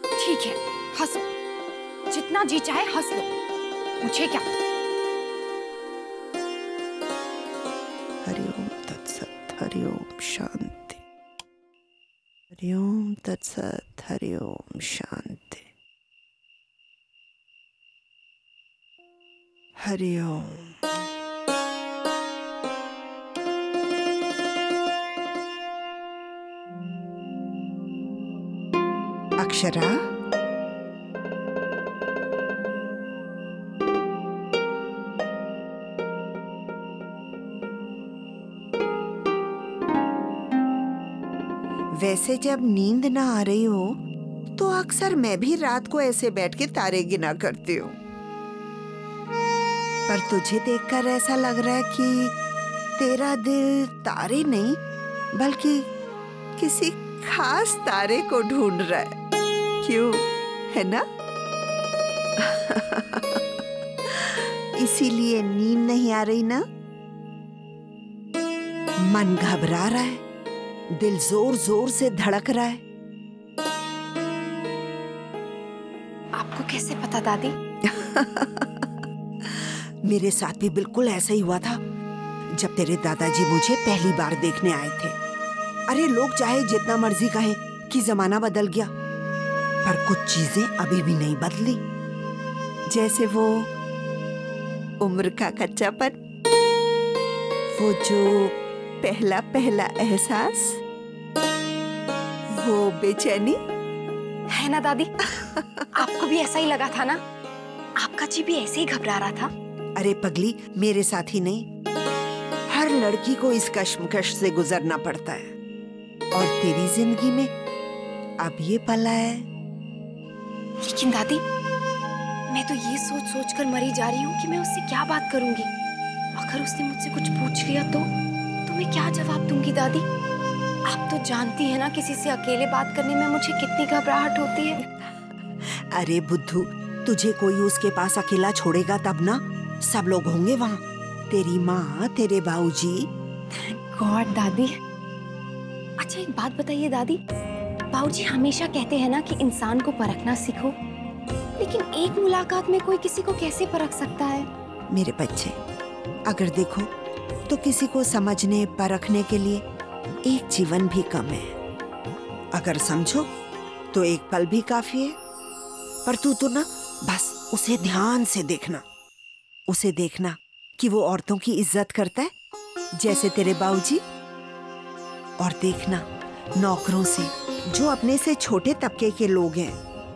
ठीक है, हंसो, जितना जी चाहे हंस लो, मुझे क्या। हरिओम तत्सत, हरिओम शांति, हरिओम तत्सत, हरिओम शांति, हरिओम। अक्षरा, वैसे जब नींद ना आ रही हो तो अक्सर मैं भी रात को ऐसे बैठ के तारे गिना करती हूँ, पर तुझे देखकर ऐसा लग रहा है कि तेरा दिल तारे नहीं बल्कि किसी खास तारे को ढूंढ रहा है, क्यों, है ना? इसीलिए नींद नहीं आ रही ना? मन घबरा रहा है, दिल जोर जोर से धड़क रहा है। आपको कैसे पता दादी? मेरे साथ भी बिल्कुल ऐसा ही हुआ था जब तेरे दादाजी मुझे पहली बार देखने आए थे। अरे लोग चाहे जितना मर्जी कहें कि जमाना बदल गया, पर कुछ चीजें अभी भी नहीं बदली, जैसे वो उम्र का कच्चापन, वो जो पहला पहला एहसास, वो बेचैनी, है ना दादी? आपको भी ऐसा ही लगा था ना? आपका जी भी ऐसे ही घबरा रहा था? अरे पगली, मेरे साथ ही नहीं, हर लड़की को इस कश्मकश से गुजरना पड़ता है, और तेरी जिंदगी में अब ये पला है। लेकिन दादी, मैं तो ये सोच सोच कर मरी जा रही हूँ कि मैं उससे क्या बात करूंगी। अगर उसने मुझसे कुछ पूछ लिया तो मैं क्या जवाब दूंगी दादी? आप तो जानती है ना किसी से अकेले बात करने में मुझे कितनी घबराहट होती है। अरे बुद्धू, तुझे कोई उसके पास अकेला छोड़ेगा तब ना, सब लोग होंगे वहाँ, तेरी माँ, तेरे बाबूजी। गॉड दादी। अच्छा एक बात बताइए दादी, बाबूजी हमेशा कहते हैं ना कि इंसान को परखना सीखो, लेकिन एक मुलाकात में कोई किसी को कैसे परख सकता है? मेरे बच्चे, अगर देखो तो किसी को समझने परखने के लिए एक जीवन भी कम है, अगर समझो तो एक पल भी काफी है। पर तू तो ना बस उसे ध्यान से देखना, उसे देखना कि वो औरतों की इज्जत करता है जैसे तेरे बाबूजी। और देखना, नौकरों से, जो अपने से छोटे तबके के लोग हैं,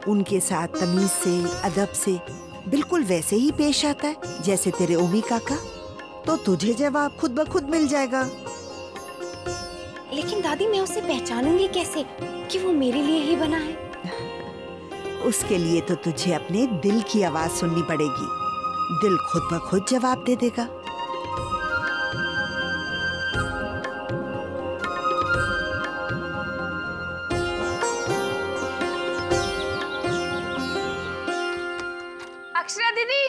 उनके साथ तमीज से, अदब से बिल्कुल वैसे ही पेश आता है जैसे तेरे ओमी काका। तो तुझे जवाब खुद ब खुद मिल जाएगा। लेकिन दादी, मैं उसे पहचानूंगी कैसे कि वो मेरे लिए ही बना है? उसके लिए तो तुझे अपने दिल की आवाज सुननी पड़ेगी। दिल खुद ब खुद जवाब दे देगा। अक्षरा दीदी,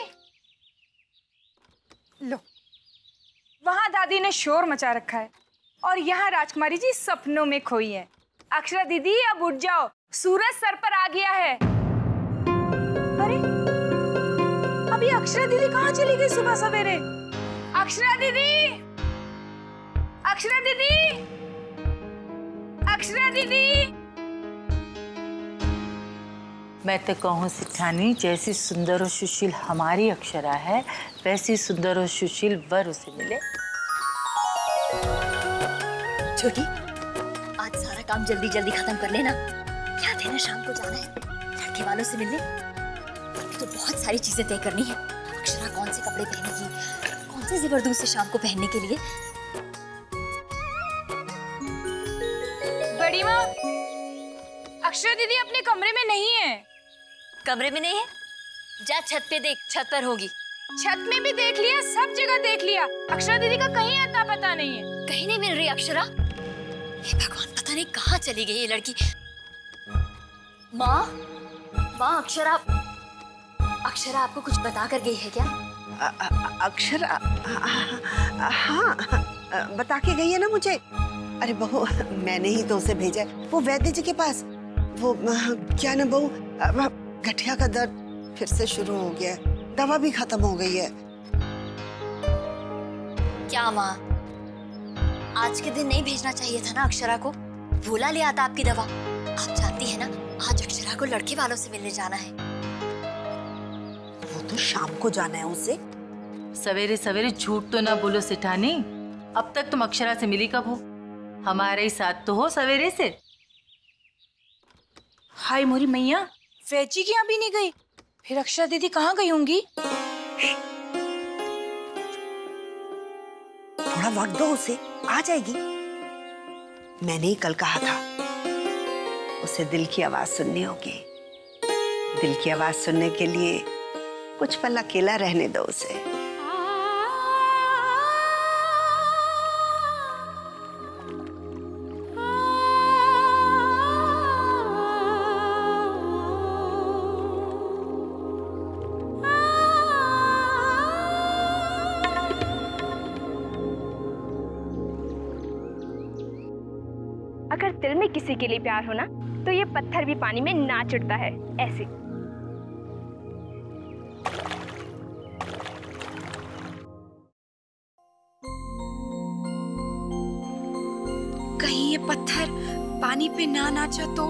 लो, वहां दादी ने शोर मचा रखा है और यहाँ राजकुमारी जी सपनों में खोई है। अक्षरा दीदी, अब उठ जाओ, सूरज सर पर आ गया है। अरे, अभी अक्षरा दीदी कहाँ चली गई सुबह सवेरे? अक्षरा दीदी, अक्षरा दीदी, अक्षरा दीदी। मैं तो कहूँ सिठानी, जैसी सुंदर और सुशील हमारी अक्षरा है, वैसी सुंदर और सुशील वर उसे मिले। छोटी, आज सारा काम जल्दी जल्दी खत्म कर लेना। याद है ना, शाम को जाना है लड़के वालों से मिलने। तो बहुत सारी चीजें तय करनी है। अक्षरा कौन से कपड़े पहनेगी, कौन से जेवर दूँ उसे शाम को पहनने के लिए। बड़ी माँ, अक्षरा दीदी अपने कमरे में नहीं है। कमरे में नहीं है? जा छत पे देख, छत पर होगी। छत में भी देख लिया, सब जगह देख लिया, अक्षरा दीदी का कहीं अता पता नहीं है। कहीं नहीं मिल रही अक्षरा। हे भगवान, पता नहीं कहाँ चली गई ये लड़की। माँ, माँ, अक्षरा आपको कुछ बता कर गई है क्या? अक्षरा, हाँ, बता के गई है ना मुझे। अरे बहू, मैंने ही तो उसे भेजा है वो वैद्य जी के पास। वो क्या ना बहू, गठिया का दर्द फिर से शुरू हो गया है, दवा भी खत्म हो गई है। क्या माँ, आज के दिन नहीं भेजना चाहिए था ना अक्षरा को? भूला ले आता आपकी दवा। आप जानती है ना, आज अक्षरा को लड़के वालों से मिलने जाना है। वो तो शाम को जाना है उसे। सवेरे सवेरे झूठ तो ना बोलो सिठानी। अब तक तुम अक्षरा से मिली कब हो? हमारे साथ तो हो सवेरे से। हाय मोरी मैया, फैची की यहाँ भी नहीं गई। फिर अक्षरा दीदी कहाँ गई होंगी? थोड़ा वक्त दो उसे, आ जाएगी। मैंने ही कल कहा था, उसे दिल की आवाज सुननी होगी। दिल की आवाज सुनने के लिए कुछ पल अकेला रहने दो उसे। अगर दिल में किसी के लिए प्यार हो ना, तो ये पत्थर भी पानी में नाच उठता है ऐसे। कहीं ये पत्थर पानी पे ना नाचा तो?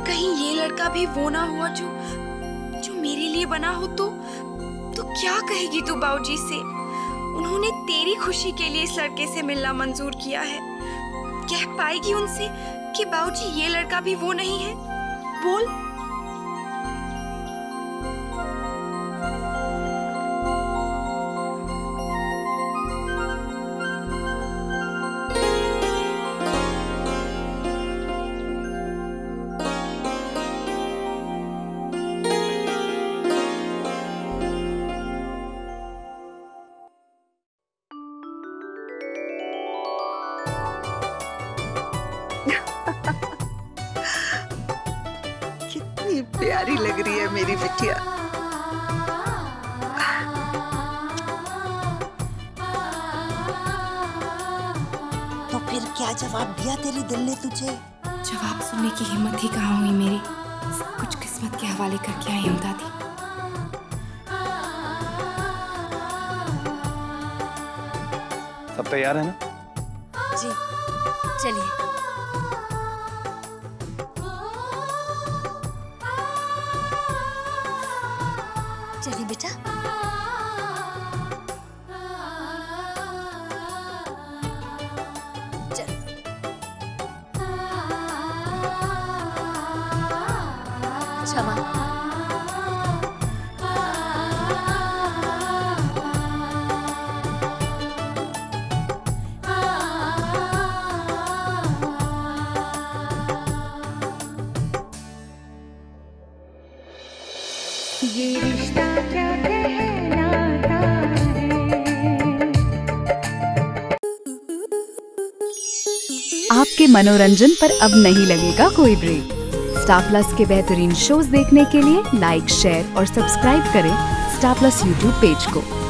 कहीं ये लड़का भी वो ना हुआ जो मेरे लिए बना हो तो क्या कहेगी तू बाबूजी से? उन्होंने तेरी खुशी के लिए इस लड़के से मिलना मंजूर किया है। कह पाएगी उनसे कि बाबूजी ये लड़का भी वो नहीं है? बोल। कितनी प्यारी लग रही है मेरी बिटिया। तो फिर क्या जवाब दिया तेरे दिल ने तुझे? जवाब सुनने की हिम्मत ही कहाँ हुई मेरी। सब कुछ किस्मत के हवाले करके आई हूँ दादी। सब तैयार है ना? जी, चलिए। चलिए बेटा। चल। क्षमा। ये रिश्ता क्या कहलाता आपके मनोरंजन पर अब नहीं लगेगा कोई ब्रेक। स्टार प्लस के बेहतरीन शोज देखने के लिए लाइक, शेयर और सब्सक्राइब करें स्टार प्लस यूट्यूब पेज को।